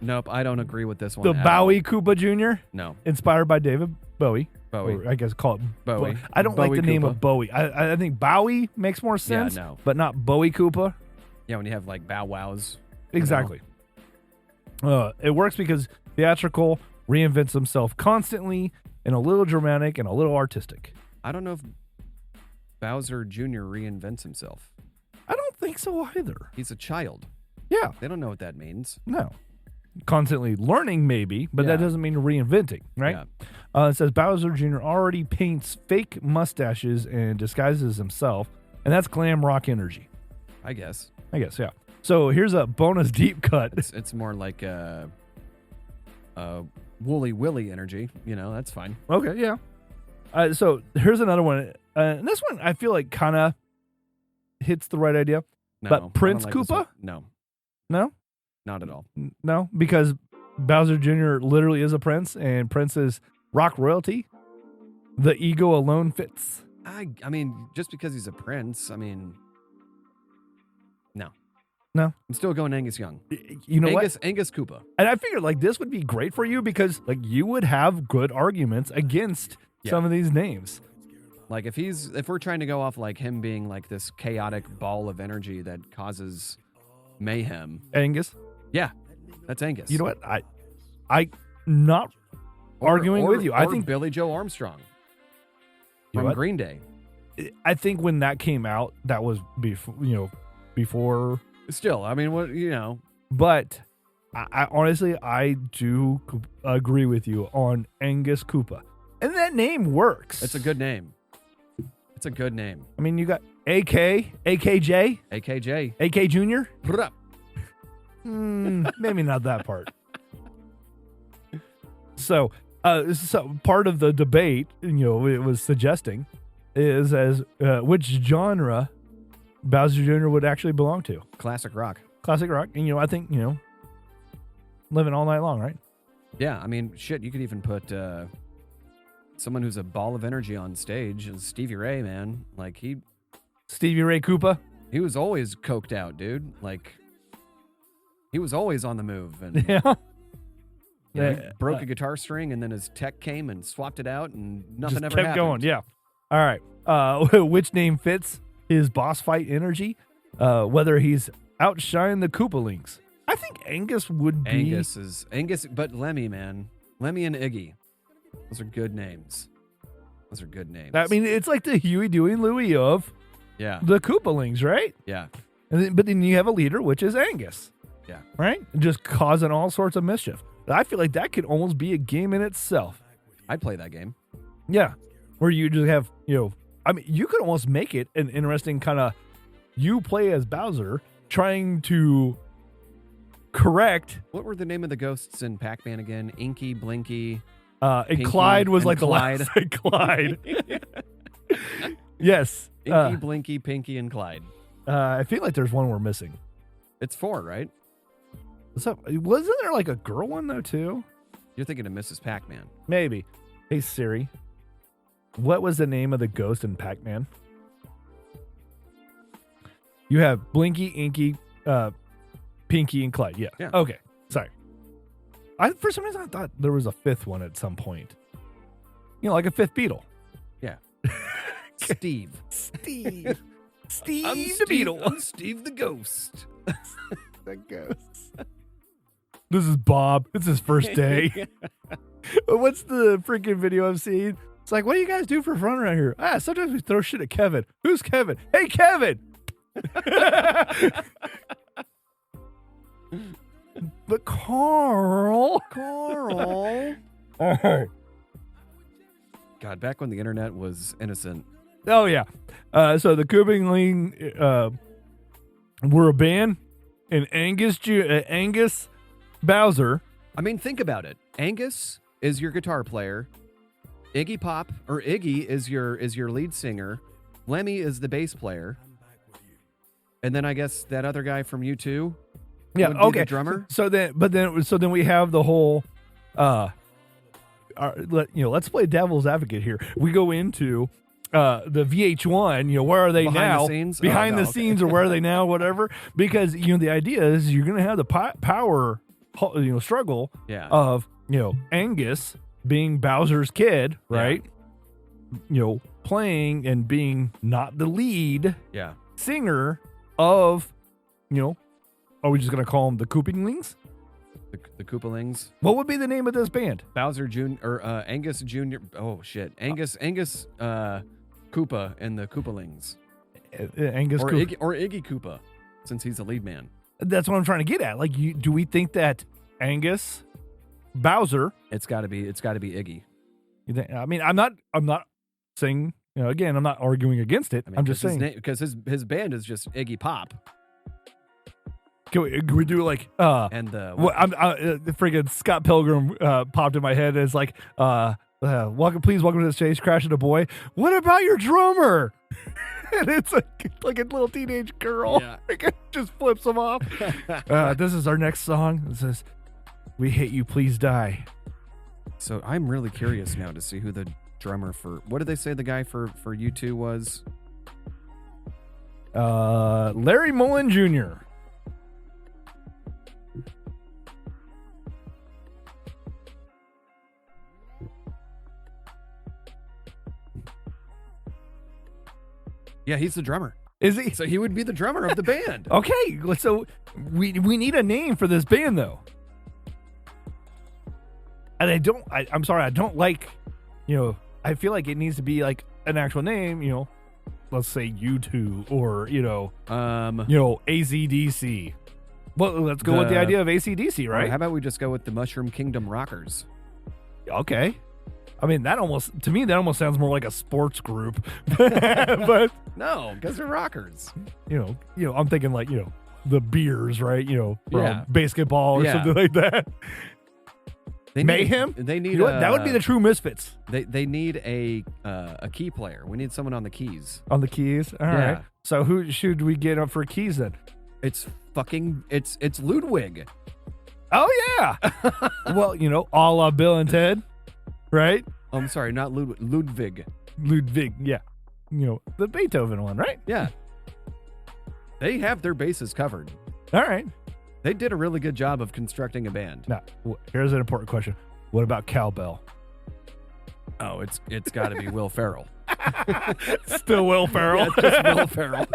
Nope, I don't agree with this one. the at Bowie all. Koopa Jr., No. inspired by David Bowie. Bowie. Or I guess call it Bowie. I don't Bowie like the name Koopa. of Bowie. I think Bowie makes more sense, no. but not Bowie Koopa. Yeah, when you have Bow Wows. Exactly. It works because theatrical, reinvents himself constantly, and a little dramatic and a little artistic. I don't know if Bowser Jr. reinvents himself. I don't think so either. He's a child. Yeah, They don't know what that means. no. Constantly learning, maybe, but that Yeah. doesn't mean reinventing, right? Yeah. It says Bowser Jr. already paints fake mustaches and disguises himself, and that's glam rock energy. I guess. Yeah. So here's a bonus deep cut. It's more like Woolly Willy energy. That's fine. Okay, yeah. So here's another one. And this one I feel like kind of hits the right idea. No, But I don't Prince like this Koopa? one. No, No? not at all. No, because Bowser Jr. literally is a prince, and Prince is rock royalty. The ego alone fits. I mean, just because he's a prince, no. No? I'm still going Angus Young. You know Angus what? Angus Koopa. And I figured this would be great for you because you would have good arguments against some of these names. If we're trying to go off him being this chaotic ball of energy that causes mayhem. Angus. Yeah, that's Angus. You know what? I not arguing with you. I think Billy Joe Armstrong You know from what? Green Day. I think when that came out, that was before. Still, what. But I honestly, I do agree with you on Angus Koopa, and that name works. It's a good name. It's a good name. I mean, you got AK, AKJ, AKJ. AK Junior. Bruh. Maybe not that part. So part of the debate, it was suggesting, is as which genre Bowser Jr. would actually belong to. Classic rock. Classic rock. And, I think, living all night long, right? Yeah, shit, you could even put someone who's a ball of energy on stage. Stevie Ray, man. Stevie Ray Koopa. He was always coked out, dude. He was always on the move. And Yeah. he broke a guitar string, and then his tech came and swapped it out, and nothing Just ever kept happened. going. Yeah. All right. Which name fits his boss fight energy? Whether he's outshine the Koopalings? I think Angus would be. Angus, but Lemmy, man. Lemmy and Iggy. Those are good names. I mean, it's like the Huey, Dewey, and Louie of the Koopalings, right? Yeah. But then you have a leader, which is Angus. Yeah. Right? Just causing all sorts of mischief. I feel like that could almost be a game in itself. I'd play that game. Yeah. Where you just have, I mean, you could almost make it an interesting kind of, you play as Bowser trying to correct. What were the name of the ghosts in Pac-Man again? Inky, Blinky. And Pinky, Clyde was like Clyde. the last. Clyde. Yes. Inky, Blinky, Pinky, and Clyde. I feel like there's one we're missing. It's 4, right? What's up? Wasn't there like a girl one though too? You're thinking of Mrs. Pac-Man. Maybe. Hey Siri, what was the name of the ghost in Pac-Man? You have Blinky, Inky, Pinky, and Clyde. Yeah. Okay. Sorry. For some reason I thought there was a 5th one at some point. Like a 5th Beetle. Yeah. Steve. Steve I'm the Steve, Beetle. I'm Steve the Ghost. The ghost. This is Bob. It's his first day. What's the freaking video I've seen? It's like, what do you guys do for fun around here? Sometimes we throw shit at Kevin. Who's Kevin? Hey, Kevin! But Carl. Carl. Oh. God, back when the internet was innocent. Oh, yeah. So the Koopalings were a band, and Angus Bowser. I mean, think about it. Angus is your guitar player. Iggy is your lead singer. Lemmy is the bass player. And then I guess that other guy from U2. Yeah, would be okay. The drummer. So then we have the whole let's play devil's advocate here. We go into the VH1, where are they now? Behind the scenes, or where are they now? Whatever. Because the idea is you're going to have the power, struggle of Angus being Bowser's kid, right? Yeah. Playing and being not the lead singer of, are we just going to call them the Koopalings? The Koopalings. What would be the name of this band? Bowser Jr. or Angus Jr. Oh shit, Angus Koopa and the Koopalings. Angus or Koopa. Iggy Koopa, since he's the lead man. That's what I'm trying to get at. Like, do we think that Angus Bowser? It's got to be Iggy. You think, I mean, I'm not saying. Again, I'm not arguing against it. I'm just saying because his band is just Iggy Pop. Can we do like and the the friggin' Scott Pilgrim popped in my head as like welcome to the stage, Crashing a Boy. What about your drummer? And it's like a little teenage girl. Yeah. Just flips him off. This is our next song. It says, "We hate you, please die." So I'm really curious now to see who the drummer for, what did they say the guy for U2 was? Larry Mullen Jr. Yeah, he's the drummer. Is he? So he would be the drummer of the band. Okay, so we need a name for this band though. And I'm sorry, I don't like, I feel like it needs to be like an actual name, let's say U2 or, ACDC. Well, let's go with the idea of ACDC, right? How about we just go with the Mushroom Kingdom Rockers? Okay. I mean, to me, that almost sounds more like a sports group. But no, because they're rockers. I'm thinking like, the Beers, right? Yeah. Basketball or something like that. Mayhem? They need that would be the true Misfits. They need a key player. We need someone on the keys. On the keys? All right. So who should we get up for keys then? It's Ludwig. Oh yeah. Well, a la Bill and Ted, right? I'm sorry, not Ludwig. Ludwig, yeah. The Beethoven one, right? Yeah. They have their bases covered. All right. They did a really good job of constructing a band. Now, here's an important question. What about cowbell? Oh, it's got to be Will Ferrell. Still Will Ferrell. Yeah, just Will Ferrell.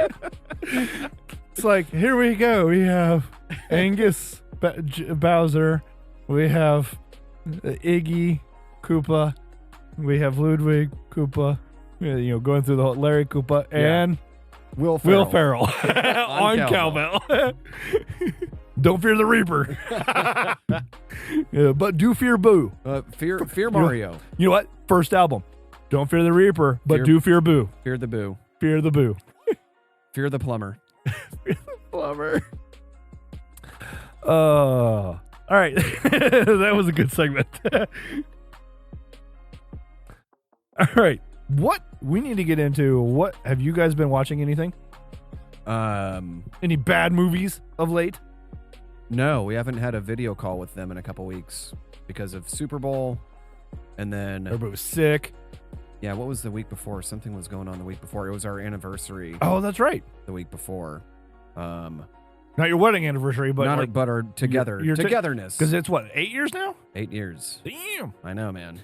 It's like, here we go. We have Angus Bowser. We have Iggy Koopa. We have Ludwig Koopa. Going through the whole Larry Koopa and Will Ferrell on cowbell. Don't fear the Reaper. But do fear Boo. Fear Mario. You know what? First album. Don't fear the Reaper, but do fear Boo. Fear the Boo. Fear the Boo. Fear the plumber. Plumber. All right. That was a good segment. All right. What we need to get into, what have you guys been watching anything? Any bad movies of late? No, we haven't had a video call with them in a couple weeks because of Super Bowl. And then Everybody was sick. Yeah, what was the week before? Something was going on the week before. It was our anniversary. Oh, that's right. The week before. Not your wedding anniversary, but but our togetherness. Because it's what, 8 years now? 8 years. Damn. I know, man.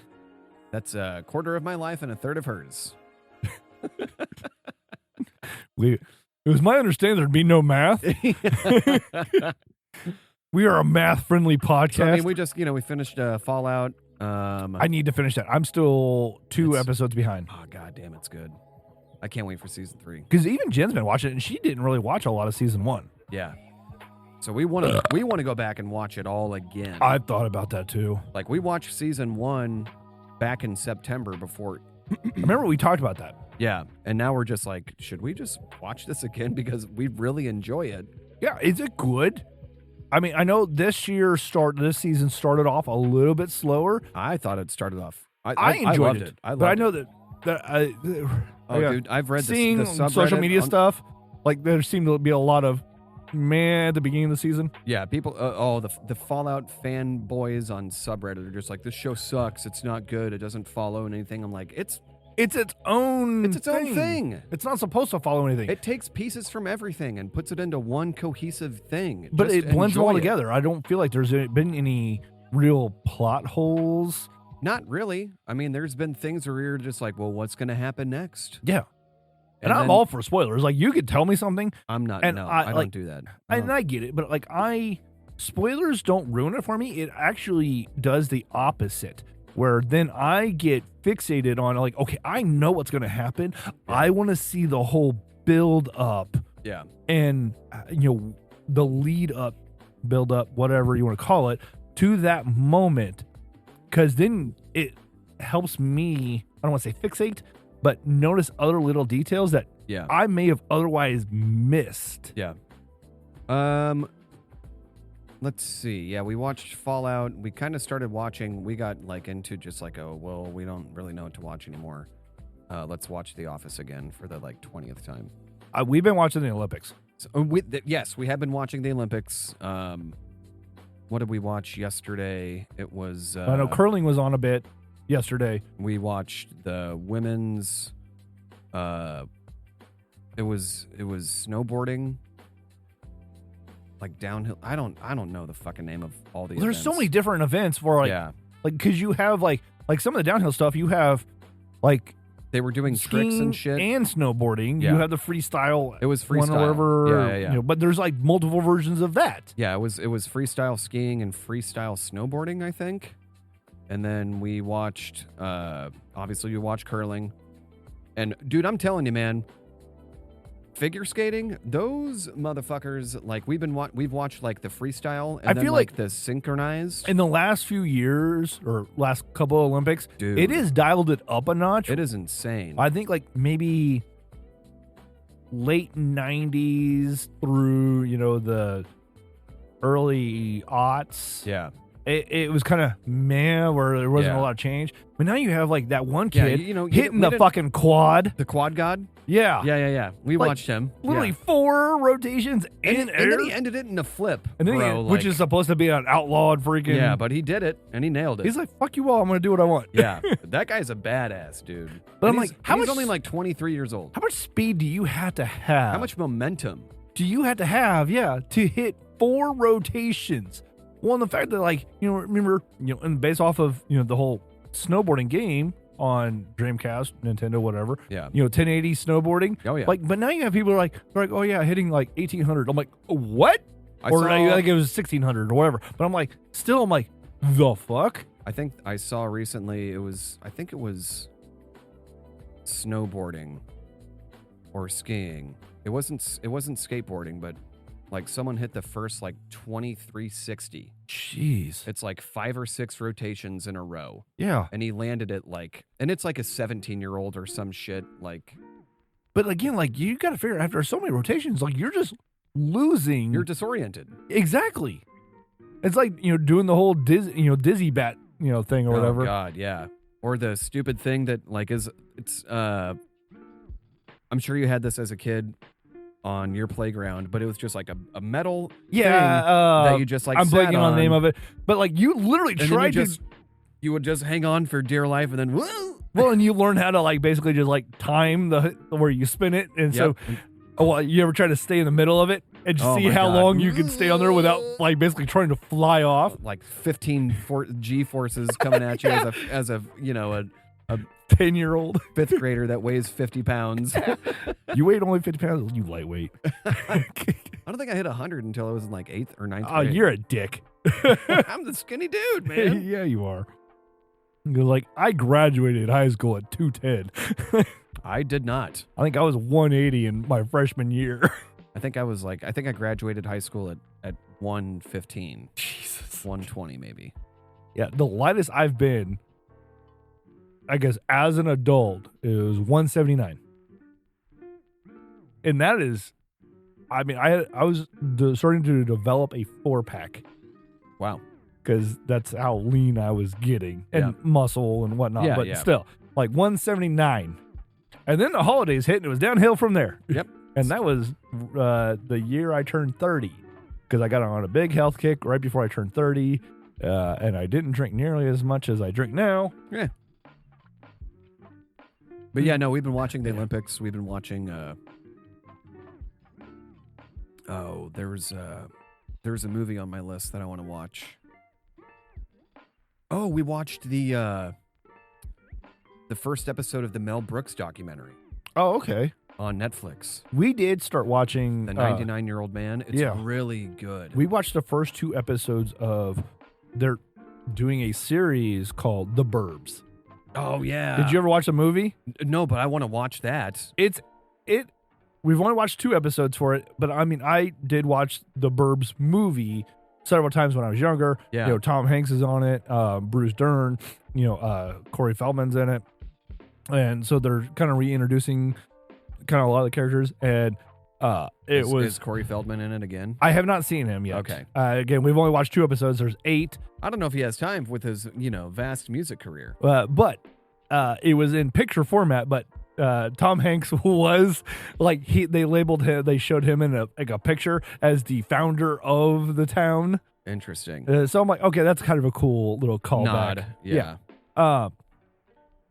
That's a quarter of my life and a third of hers. It was my understanding there'd be no math. We are a math-friendly podcast. So, I mean, we just, we finished Fallout. I need to finish that. I'm still 2 episodes behind. Oh, God damn, it's good. I can't wait for season 3. Because even Jen's been watching it, and she didn't really watch a lot of season 1. Yeah. So we want to go back and watch it all again. I've thought about that too. Like, we watched season 1 back in September before. Remember we talked about that. Yeah, and now we're just like, should we just watch this again because we really enjoy it? Yeah, is it good? I mean, I know this season started off a little bit slower. I thought it started off. I enjoyed it. I but I loved know it. dude, I've read seeing the subreddit social media stuff. Like there seemed to be a lot of at the beginning of the season. Yeah, people. The Fallout fanboys on subreddit are just like, this show sucks. It's not good. It doesn't follow anything. I'm like, it's its own. It's its own thing. It's not supposed to follow anything. It takes pieces from everything and puts it into one cohesive thing. But Just it blends them all enjoy it. together. I don't feel like there's been any real plot holes. Not really. I mean, there's been things where you're just like, well, what's going to happen next? Yeah. And I'm all for spoilers. Like, you could tell me something. I'm not. And No, I don't do that. And I get it, but like spoilers don't ruin it for me. It actually does the opposite, where then I get fixated on like, okay, I know what's going to happen. Yeah. I want to see the whole build up. Yeah. And the lead up, build up, whatever you want to call it, to that moment, because then it helps me. I don't want to say fixate, but notice other little details that I may have otherwise missed. Yeah. Let's see. Yeah, we watched Fallout. We kind of started watching. We got like into just like, we don't really know what to watch anymore. Let's watch The Office again for the 20th time. We've been watching the Olympics. So, yes, we have been watching the Olympics. What did we watch yesterday? It was... I know curling was on a bit yesterday. We watched the women's... It was snowboarding, like downhill. I don't know the fucking name of all these. There's so many different events for because you have like some of the downhill stuff. You have like they were doing tricks and shit and snowboarding. Yeah. You have the freestyle. It was freestyle. One or whatever. Yeah. But there's like multiple versions of that. Yeah, it was freestyle skiing and freestyle snowboarding, I think. And then we watched. Obviously, you watch curling. And dude, I'm telling you, man, figure skating, those motherfuckers, like we've watched like the freestyle and I then feel like the synchronized. In the last few years or last couple of Olympics, dude, it has dialed it up a notch. It is insane. I think like maybe late 90s through, the early aughts. Yeah. It was kind of where there wasn't a lot of change. But now you have like that one kid hitting the fucking quad. The quad god? Yeah. Yeah. We watched him. Literally 4 rotations in air. And then he ended it in a flip. And then which is supposed to be an outlawed freaking... Yeah, but he did it, and he nailed it. He's like, fuck you all, I'm going to do what I want. Yeah. That guy's a badass, dude. But I'm like, he's only like 23 years old. How much speed do you have to have? How much momentum? Do you have to have, to hit 4 rotations? Well, and the fact that, like, remember, and based off of, the whole snowboarding game, on Dreamcast, Nintendo, whatever. Yeah. 1080 snowboarding. Oh, yeah. But now you have people who are like, oh yeah, hitting like 1800. I'm like, what? I Or saw- like it was 1600 or whatever. But I'm like, the fuck? I think I saw recently I think it was snowboarding or skiing. It wasn't skateboarding, but like someone hit the first like 2360. Jeez. It's like 5 or 6 rotations in a row. Yeah. And he landed it and it's like a 17-year-old or some shit. Like, But again, like you got to figure after so many rotations, like you're just losing. you're disoriented. Exactly. It's like, doing the whole dizzy bat, thing or whatever. Oh God, yeah. Or the stupid thing that like I'm sure you had this as a kid on your playground, but it was just like a metal thing that you just like I'm sat blanking on the name on, of it. But like you literally and then tried you would just hang on for dear life and then woo! well, and you learn how to like basically just like time where you spin it. And Yep. you ever try to stay in the middle of it and Oh see my how God. long you can stay on there without like basically trying to fly off? Like 15 G forces coming at you as a 10-year-old. 5th grader that weighs 50 pounds. You weighed only 50 pounds. You lightweight. I don't think I hit 100 until I was in like 8th or 9th Oh, grade. you're a dick. I'm the skinny dude, man. Yeah, you are. You're like, I graduated high school at 210. I did not. I think I was 180 in my freshman year. I think I graduated high school at 115. Jesus. 120 maybe. Yeah, the lightest I've been, I guess, as an adult, is 179. And that is, I mean, I was starting to develop a 4-pack Wow. because that's how lean I was getting, and muscle and whatnot. Yeah, but yeah. still, like 179. And then the holidays hit, and it was downhill from there. Yep. And that was the year I turned 30, because I got on a big health kick right before I turned 30, and I didn't drink nearly as much as I drink now. Yeah. But yeah, no, we've been watching the Olympics. We've been watching. There's a movie on my list that I want to watch. Oh, we watched the first episode of the Mel Brooks documentary Oh, okay. on Netflix. We did start watching The 99-year-old man. It's yeah. really good. We watched the first 2 episodes of. They're doing a series called The Burbs. Oh yeah. Did you ever watch the movie? No, but I want to watch that. We've only watched 2 episodes for it, but I mean, I did watch the Burbs movie several times when I was younger. Yeah. Tom Hanks is on it, Bruce Dern, Corey Feldman's in it. And so they're kind of reintroducing kind of a lot of the characters. And Is Corey Feldman in it again? I have not seen him yet. Okay. Again, we've only watched 2 episodes. There's 8. I don't know if he has time with his, vast music career. But it was in picture format, but Tom Hanks was like they showed him in a picture as the founder of the town. Interesting. So I'm like, okay, that's kind of a cool little callback. Nod. Yeah.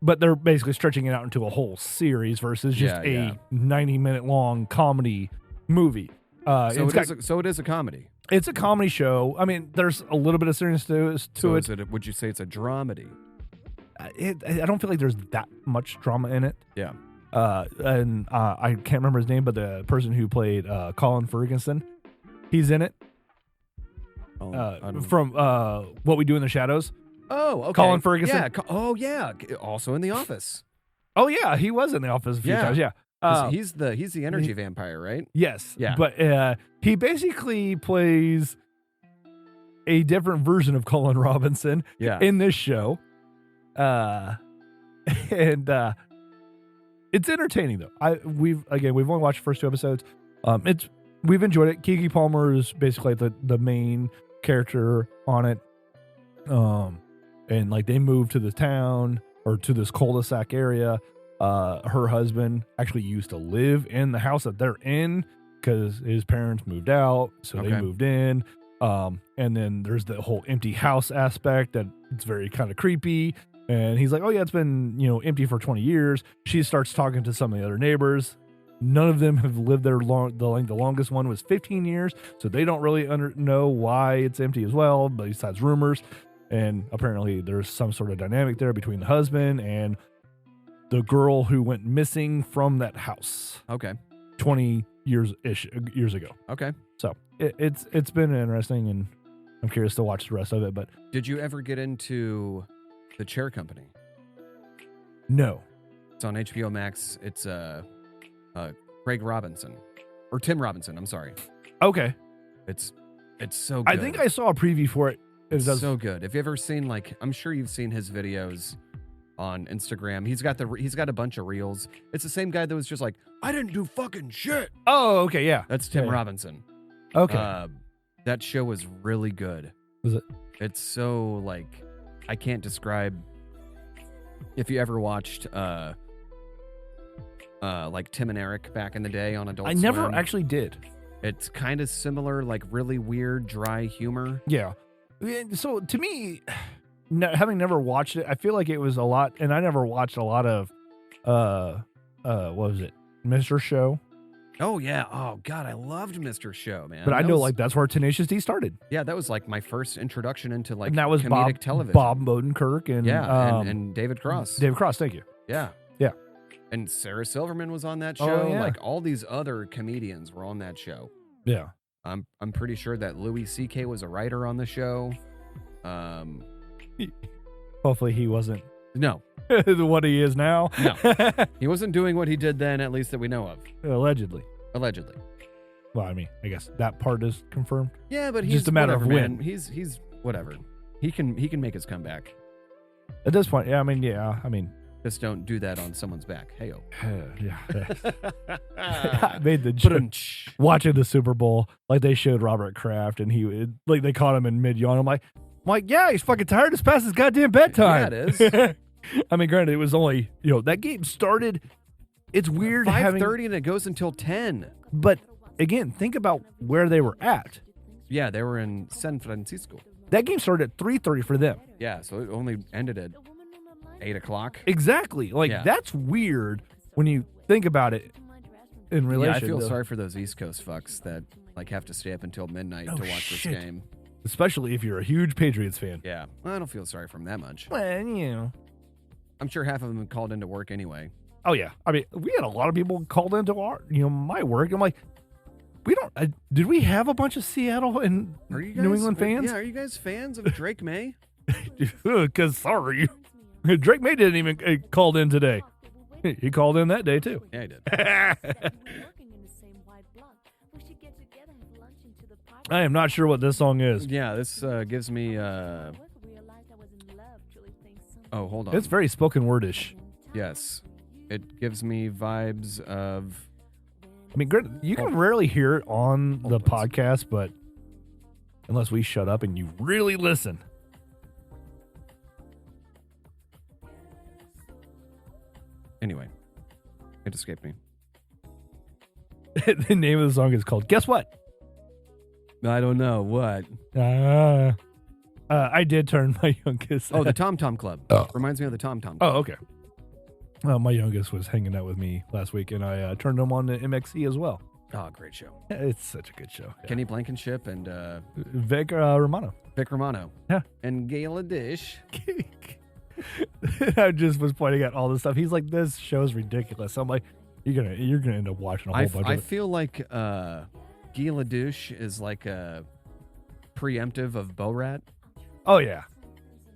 But they're basically stretching it out into a whole series versus just a 90-minute long comedy movie. So it is a comedy. It's a comedy show. I mean, there's a little bit of seriousness to it. Would you say it's a dramedy? I don't feel like there's that much drama in it. Yeah. And I can't remember his name, but the person who played Colin Ferguson, he's in it. From What We Do in the Shadows. Oh, okay. Colin Ferguson. Yeah. Also in The Office. Oh yeah, he was in The Office a few times. Yeah. 'Cause he's the energy vampire, right? Yes. Yeah. But he basically plays a different version of Colin Robinson Yeah. in this show. And it's entertaining though. We've only watched the first 2 episodes. We've enjoyed it. Keke Palmer is basically the main character on it. And like they moved to the town or to this cul-de-sac area. Her husband actually used to live in the house that they're in because his parents moved out, so they moved in. And then there's the whole empty house aspect that it's very kind of creepy. And he's like, oh yeah, it's been, empty for 20 years. She starts talking to some of the other neighbors. None of them have lived there long. The longest one was 15 years. So they don't really know why it's empty as well, besides rumors. And apparently there's some sort of dynamic there between the husband and the girl who went missing from that house Okay. 20 years ago. Okay. So it's been interesting, and I'm curious to watch the rest of it. But Did you ever get into The Chair Company? no, It's on HBO Max. It's Craig Robinson or Tim Robinson. I'm sorry. okay. It's so good. I think I saw a preview for it. It's so good. Have you ever seen I'm sure you've seen his videos on Instagram. He's got a bunch of reels. It's the same guy that was just like, I didn't do fucking shit. Oh, okay, yeah. That's Tim Yeah. Robinson. Okay. That show was really good. Was it? It's so I can't describe. If you ever watched Tim and Eric back in the day on Adult I never Swim, actually did. it's kind of similar, really weird, dry humor. Yeah. So to me, having never watched it, I feel like it was a lot, and I never watched a lot of, what was it, Mr. Show? Oh yeah. Oh god, I loved Mr. Show, man. But I That know was- that's where Tenacious D started. yeah, that was my first introduction into And that was comedic television. Bob Odenkirk and Yeah, and David Cross. David Cross. Thank you. Yeah. Yeah. And Sarah Silverman was on that Oh, show. yeah. All these other comedians were on that show. Yeah. I'm pretty sure that Louis C.K. was a writer on the show. Hopefully he wasn't No, what he is now. No. he wasn't doing what he did then, at least that we know of. Allegedly. Allegedly. Well, I mean, I guess that part is confirmed. Yeah, but he's Just a matter of whatever, man. when. He's whatever. He can make his comeback. At this point, yeah, I mean, Just don't do that on someone's back. Hey-o. yeah. I made the joke watching the Super Bowl, they showed Robert Kraft, and they caught him in mid-yawn. I'm like, yeah, he's fucking tired. It's past his goddamn bedtime. Yeah, it is. I mean, granted, it was only, that game started. It's weird 5:30 and it goes until 10. But again, think about where they were at. Yeah, they were in San Francisco. That game started at 3:30 for them. Yeah, so it only ended at 8 o'clock. Exactly. Yeah. That's weird when you think about it in relation. Yeah, I feel to, sorry for those East Coast fucks that have to stay up until midnight to watch shit. this game. Especially if you're a huge Patriots fan. Yeah, well, I don't feel sorry for them that much. Well, I'm sure half of them called into work anyway. Oh, yeah. I mean, we had a lot of people called into our, my work. I'm like, we don't, did we have a bunch of Seattle and New England fans? Yeah, are you guys fans of Drake May? Because, sorry. Drake May didn't even called in today. He called in that day, too. Yeah, he did. I am not sure what this song is. Yeah, this gives me. Oh, hold on. It's very spoken wordish. Yes, it gives me vibes of. I mean, you can rarely hear it on the podcast, but unless we shut up and you really listen. Anyway, it escaped me. The name of the song is called Guess What? I don't know what. I did turn my youngest. Oh, the Tom Tom Club. Reminds me of the Tom Tom Oh, Club. okay. Well, my youngest was hanging out with me last week, and I turned him on to MXC as well. Oh, great show. It's such a good show. Yeah. Kenny Blankenship and Vic Romano. Vic Romano. Yeah. And Gayla Dish. I just was pointing out all this stuff. He's like, this show's ridiculous. I'm like, you're gonna end up watching a whole bunch I of it. feel like Gayla Dish is like a preemptive of Borat. Oh yeah.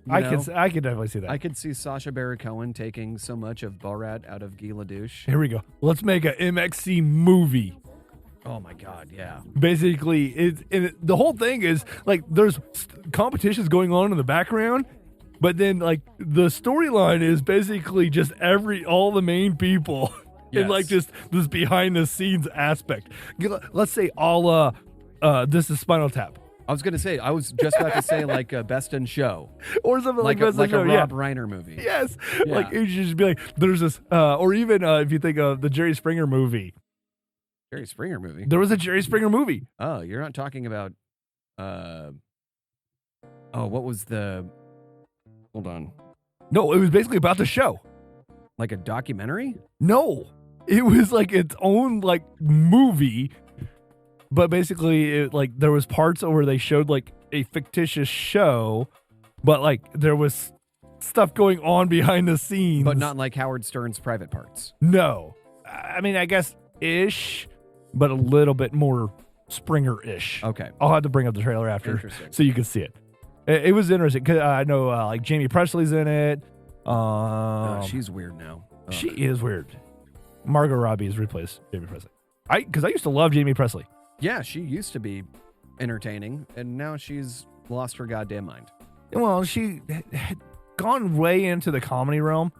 I know? could definitely see that. I could see Sacha Baron Cohen taking so much of Borat out of Gayla Dish. Here we go. Let's make a MXC movie. Oh my God, yeah. Basically, the whole thing is there's competitions going on in the background, but then the storyline is basically just all the main people Yes. and just this behind the scenes aspect. Let's say all this is Spinal Tap. I was gonna say, I was just about to say Best in Show, Or something like a Best in Show, Rob Reiner movie. Yes. Yeah. You should just be like, there's this, or even if you think of the Jerry Springer movie. Jerry Springer movie. There was a Jerry Springer movie. Oh, you're not talking about. What was the? Hold on. No, it was basically about the show. Like a documentary? No, it was its own movie, but basically there was parts where they showed a fictitious show, but there was stuff going on behind the scenes. But not like Howard Stern's private parts. No. I mean, I guess ish, but a little bit more Springer-ish. Okay. I'll have to bring up the trailer after Interesting. so you can see it. It was interesting because I know like Jamie Presley's in it. She's weird now. Ugh. She is weird. Margot Robbie has replaced Jamie Presley. Because I used to love Jamie Presley. Yeah, she used to be entertaining, and now she's lost her goddamn mind. Well, she had gone way into the comedy realm,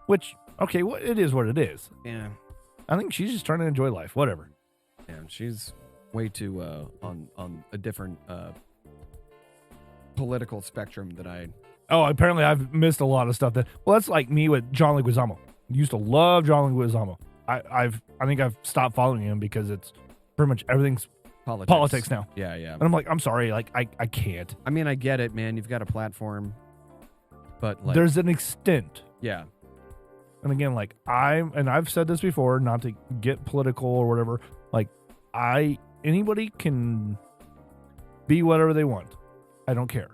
which, okay, it is what it is. Yeah. I think she's just trying to enjoy life. Whatever. Yeah, she's way too on a different political spectrum that I... Oh, apparently I've missed a lot of stuff. That's like me with John Leguizamo. Used to love John Leguizamo. I think I've stopped following him because it's pretty much everything's politics now. Yeah. And I'm like, I'm sorry, like I can't. I mean, I get it, man. You've got a platform, but like, There's an extent. yeah, And again, like I've said this before, not to get political or whatever. Like anybody can be whatever they want. I don't care.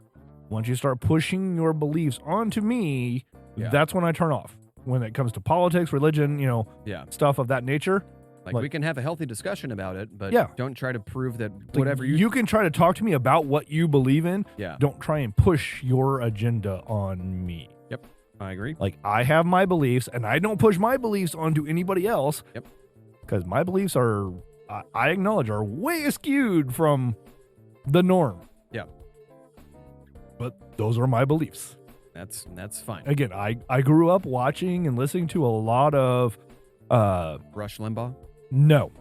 Once you start pushing your beliefs onto me, that's when I turn off. When it comes to politics, religion, stuff of that nature. Like we can have a healthy discussion about it, but don't try to prove that whatever you can try to talk to me about what you believe in. Yeah. Don't try and push your agenda on me. Yep. I agree. Like I have my beliefs and I don't push my beliefs onto anybody else. Yep. Because my beliefs are, I acknowledge, are way skewed from the norm. Yeah. But those are my beliefs. That's fine. Again, I grew up watching and listening to a lot of Rush Limbaugh? No.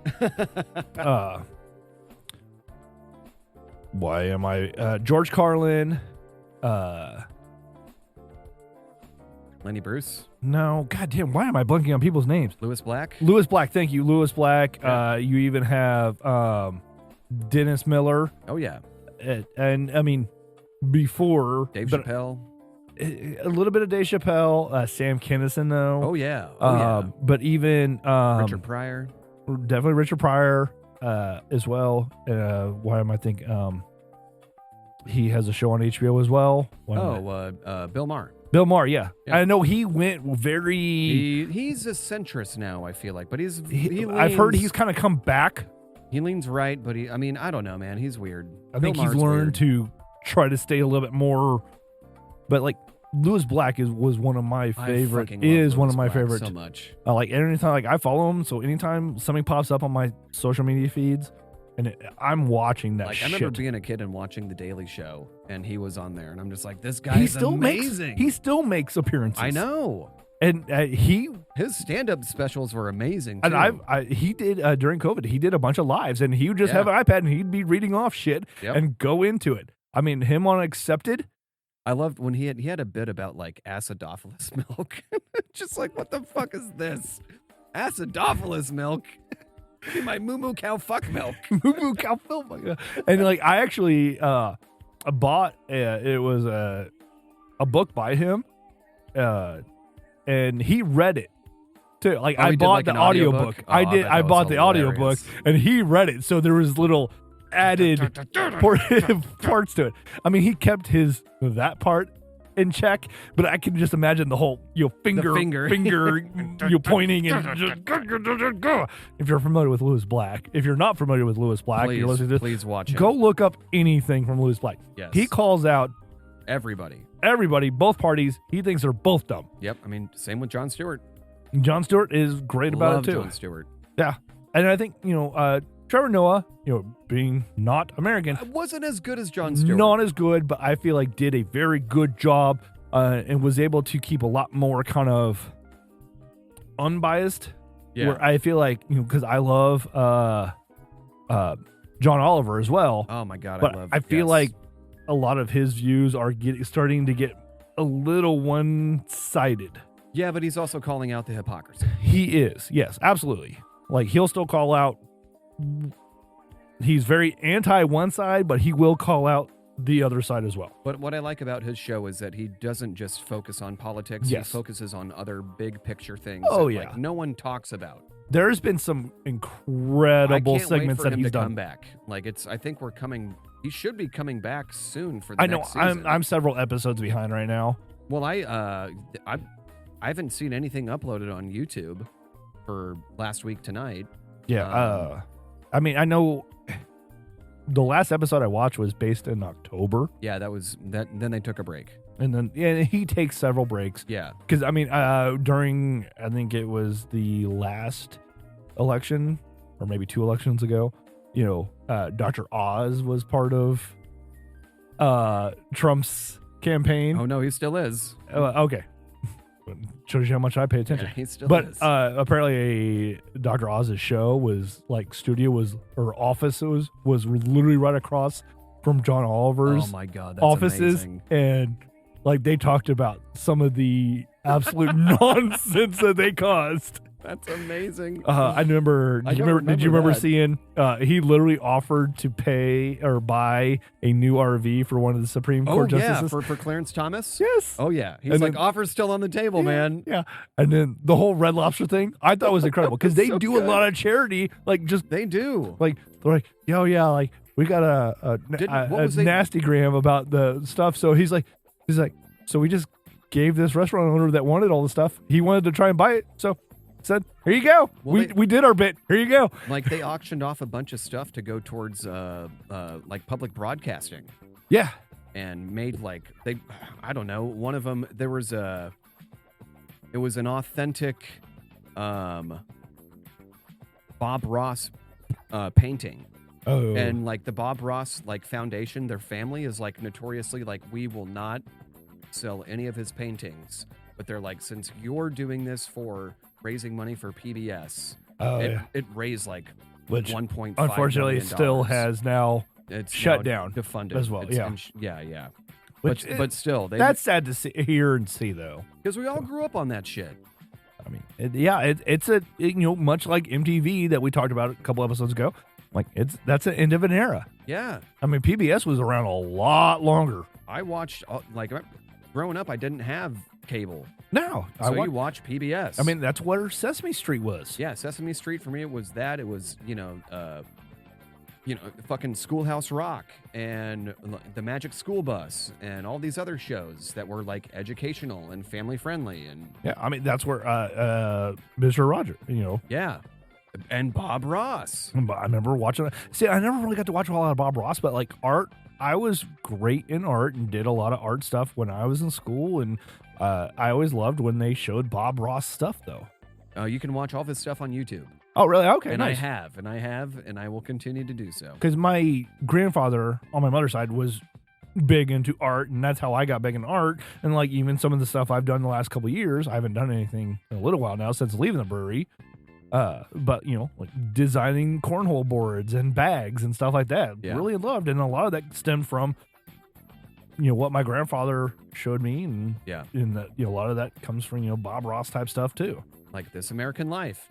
Why am I George Carlin? Lenny Bruce? No, goddamn, why am I blanking on people's names? Lewis Black? Louis Black, thank you. Louis Black. Yeah. You even have Dennis Miller. Oh yeah. And I mean before Dave Chappelle. A little bit of Dave Chappelle, Sam Kinison though. Oh yeah. But even Richard Pryor. Definitely Richard Pryor as well. Why am I thinking he has a show on HBO as well? Bill Maher. Bill Maher, yeah. Yeah. I know he went very He's a centrist now, I feel like, but I've heard he's kind of come back. He leans right, but I mean, I don't know, man. He's weird. I think he's learned to try to stay a little bit more, but like Louis Black was one of my favorite. Is one of my favorites so much. Like anytime, like I follow him, so anytime something pops up on my social media feeds, and I'm watching that. Like I remember being a kid and watching The Daily Show, and he was on there, and I'm just like, this guy is amazing. He still makes appearances. I know. And his stand-up specials were amazing too. And he did during COVID. He did a bunch of lives, and he would just have an iPad, and he'd be reading off shit and go into it. I mean, him on Accepted. I loved when he had a bit about like acidophilus milk. Just like, what the fuck is this? Acidophilus milk. My moo cow fuck milk. Moo cow milk. And like I actually bought it was a book by him, and he read it too. Like I bought the audiobook. I bought the audiobook, and he read it. So there was little added parts to it. I mean, he kept that part in check, but I can just imagine the whole finger you pointing and if you're familiar with Louis Black. If you're not familiar with Louis Black, you're listening to this, please watch it. Go look up anything from Louis Black. Yes. He calls out everybody, both parties. He thinks they're both dumb. Yep. I mean, same with Jon Stewart. Jon Stewart is great about it too. Jon Stewart. Yeah. And I think, Trevor Noah, being not American, wasn't as good as Jon Stewart. Not as good, but I feel like did a very good job and was able to keep a lot more kind of unbiased. Yeah. Where I feel like, because I love John Oliver as well. Oh my God, but I feel like a lot of his views are starting to get a little one-sided. Yeah, but he's also calling out the hypocrisy. He is, yes, absolutely. Like he'll still call out. He's very anti one side, but he will call out the other side as well. But what I like about his show is that he doesn't just focus on politics. Yes. He focuses on other big picture things. Oh, that, yeah. Like, no one talks about. There's been some incredible segments that he's done. Come back. Like I think we're coming. He should be coming back soon for the I know. next season. I'm several episodes behind right now. Well, I haven't seen anything uploaded on YouTube for last week tonight. Yeah. I mean, I know the last episode I watched was based in October. Yeah, that was that. Then they took a break. And then he takes several breaks. Yeah. Because, I mean, during, I think it was the last election, or maybe 2 elections ago, Dr. Oz was part of Trump's campaign. Oh, no, he still is. Okay. Shows you how much I pay attention. Yeah, he still But is. apparently Dr. Oz's show was, office was literally right across from John Oliver's oh, my God, that's offices. amazing. And, they talked about some of the absolute nonsense that they caused. That's amazing. I remember. Did you remember that. seeing? He literally offered to pay or buy a new RV for one of the Supreme Court justices. for Clarence Thomas? Yes. Oh, yeah. He's And like, then- offer's still on the table, man. Yeah. And then the whole Red Lobster thing, I thought was incredible because they So do good. a lot of charity. They do. They're like, yo, yeah, we got a what was they- nasty gram about the stuff. So he's like, so we just gave this restaurant owner that wanted all the stuff. He wanted to try and buy it, so said, here you go. Well, we did our bit. Here you go. Like, they auctioned off a bunch of stuff to go towards, public broadcasting. Yeah. And made, I don't know, one of them, it was an authentic, Bob Ross, painting. Oh. And the Bob Ross foundation, their family is notoriously we will not sell any of his paintings. But they're since you're doing this for raising money for PBS, it raised which 1.5 unfortunately million still dollars. has now It's shut now down defunded as well. It's- Yeah. yeah. Which But still, that's sad to hear and see though. because we all grew up on that shit. I mean, it's much like MTV that we talked about a couple episodes ago. That's an end of an era. Yeah, I mean, PBS was around a lot longer. I watched growing up. I didn't have cable, No, so you watch PBS. I mean, that's where Sesame Street was. yeah, Sesame Street for me. It was that. It was fucking Schoolhouse Rock and the Magic School Bus and all these other shows that were educational and family friendly and Yeah, I mean, that's where Mr. Roger, yeah, and Bob Ross. I remember watching it. See, I never really got to watch a lot of Bob Ross, but art, I was great in art and did a lot of art stuff when I was in school. And I always loved when they showed Bob Ross stuff, though. You can watch all this stuff on YouTube. Oh, really? Okay, And nice. I have, and I will continue to do so. Because my grandfather on my mother's side was big into art, and that's how I got big into art. And even some of the stuff I've done the last couple of years, I haven't done anything in a little while now since leaving the brewery. But designing cornhole boards and bags and stuff like that, Yeah. really loved, and a lot of that stemmed from what my grandfather showed me, and Yeah. and that a lot of that comes from Bob Ross type stuff too. Like This American Life,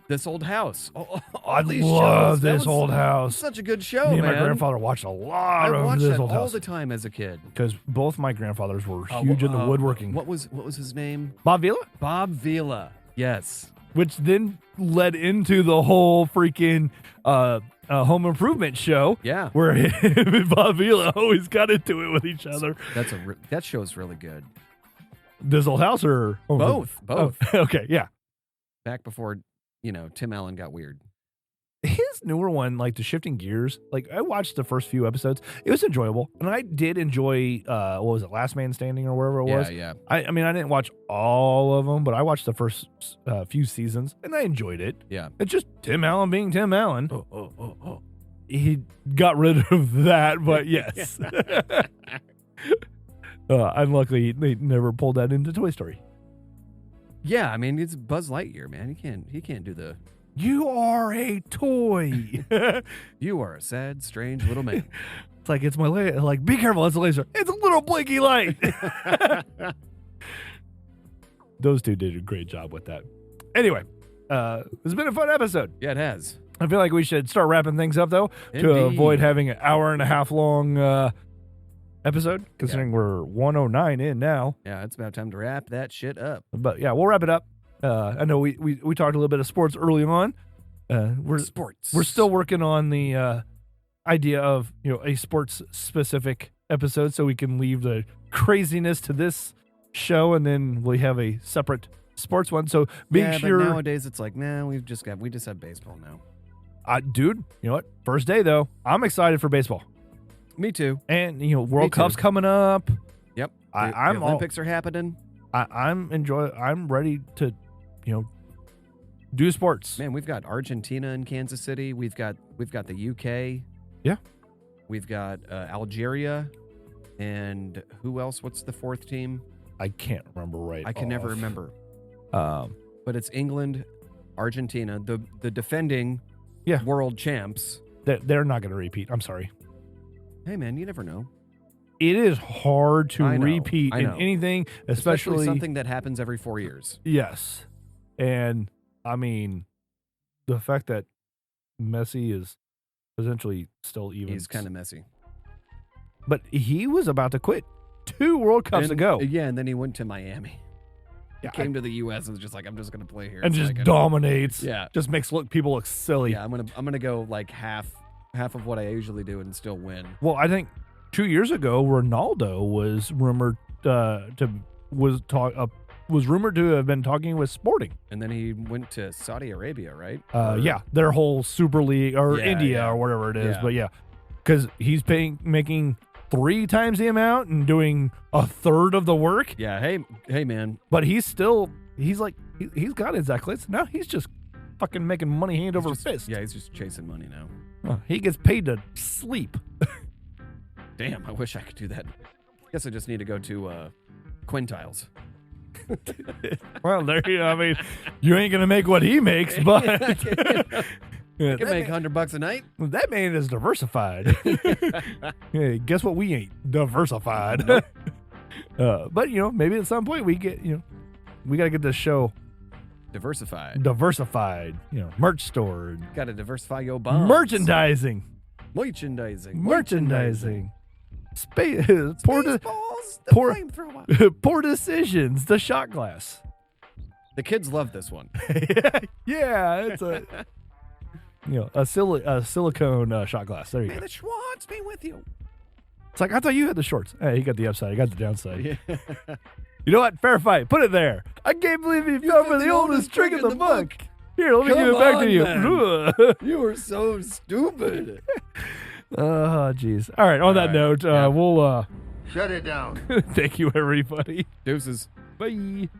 This Old House. All I these love shows. That This was Old House. Such a good show, Me and man. my grandfather watched a lot I of watched This that Old all House the time as a kid. because both my grandfathers were huge into woodworking. What was his name? Bob Vila, Bob Vila. Yes. which then led into the whole freaking home improvement show. Yeah. Where him and Bob Vila always got into it with each other. That show is really good. This Old House or Both. Oh, okay, yeah. Back before, Tim Allen got weird. His newer one, the Shifting Gears, I watched the first few episodes. It was enjoyable. And I did enjoy, what was it, Last Man Standing or wherever it was? Yeah. I mean, I didn't watch all of them, but I watched the first few seasons, and I enjoyed it. Yeah. It's just Tim Allen being Tim Allen. Oh. He got rid of that, but yes. Unluckily, they never pulled that into Toy Story. Yeah, I mean, it's Buzz Lightyear, man. He can't do the... You are a toy. You are a sad, strange little man. It's my laser. Be careful, it's a laser. It's a little blinky light. Those two did a great job with that. Anyway, it's been a fun episode. Yeah, it has. I feel like we should start wrapping things up, though, to Indeed. avoid having an hour and a half long episode, considering we're 109 in now. Yeah, it's about time to wrap that shit up. But yeah, we'll wrap it up. I know we talked a little bit of sports early on. We're still working on the idea of a sports specific episode, so we can leave the craziness to this show, and then we have a separate sports one. So make sure. But nowadays it's like, man, we just have baseball now. Dude, you know what? First day though, I'm excited for baseball. Me too. And World Cup's coming up. Yep. I'm the Olympics are happening. I'm ready to, do sports. Man, we've got Argentina in Kansas City. We've got the UK. Yeah. We've got Algeria, and who else? What's the fourth team? I can't remember right. I can never remember. But it's England, Argentina, the defending world champs. They're not going to repeat. I'm sorry. Hey man, you never know. It is hard to I know. repeat in anything, especially something that happens every 4 years. Yes. And I mean, the fact that Messi is potentially still even. He's kind of messy. But he was about to quit 2 World Cups ago. Yeah, and then he went to Miami. Yeah, He came to the U.S. and was just like, I'm just going to play here. and just dominates. Yeah. Just makes people look silly. Yeah, I'm gonna go like half of what I usually do and still win. Well, I think 2 years ago, Ronaldo was rumored was rumored to have been talking with Sporting. And then he went to Saudi Arabia, right? Yeah, their whole Super League or India or whatever it is. Yeah. But yeah, because he's making 3 times the amount and doing a third of the work. Yeah. Hey, man. But he's like he's got his accolades. Now he's just fucking making money hand over fist. Yeah, he's just chasing money now. He gets paid to sleep. Damn, I wish I could do that. Guess I just need to go to Quintiles. Well, there you go. I mean, you ain't gonna make what he makes, but I can make $100 a night. that man is diversified. Hey, guess what? We ain't diversified. But maybe at some point we get we gotta get this show Diversified. Merch store, Got to diversify your bonds. merchandising. Space, poor Spaceballs, the poor- flamethrower. poor decisions. The shot glass. The kids love this one. Yeah, it's a silicone shot glass. There you May go. the Schwartz be with you. It's like I thought you had the shorts. Hey, you got the upside. I got the downside. Yeah. You know what? Fair fight. Put it there. I can't believe you fell for the oldest trick in the book. Here, let me give it back to you. You were so stupid. Oh, jeez. All right. On that note, we'll Shut it down. thank you, everybody. Deuces. Bye.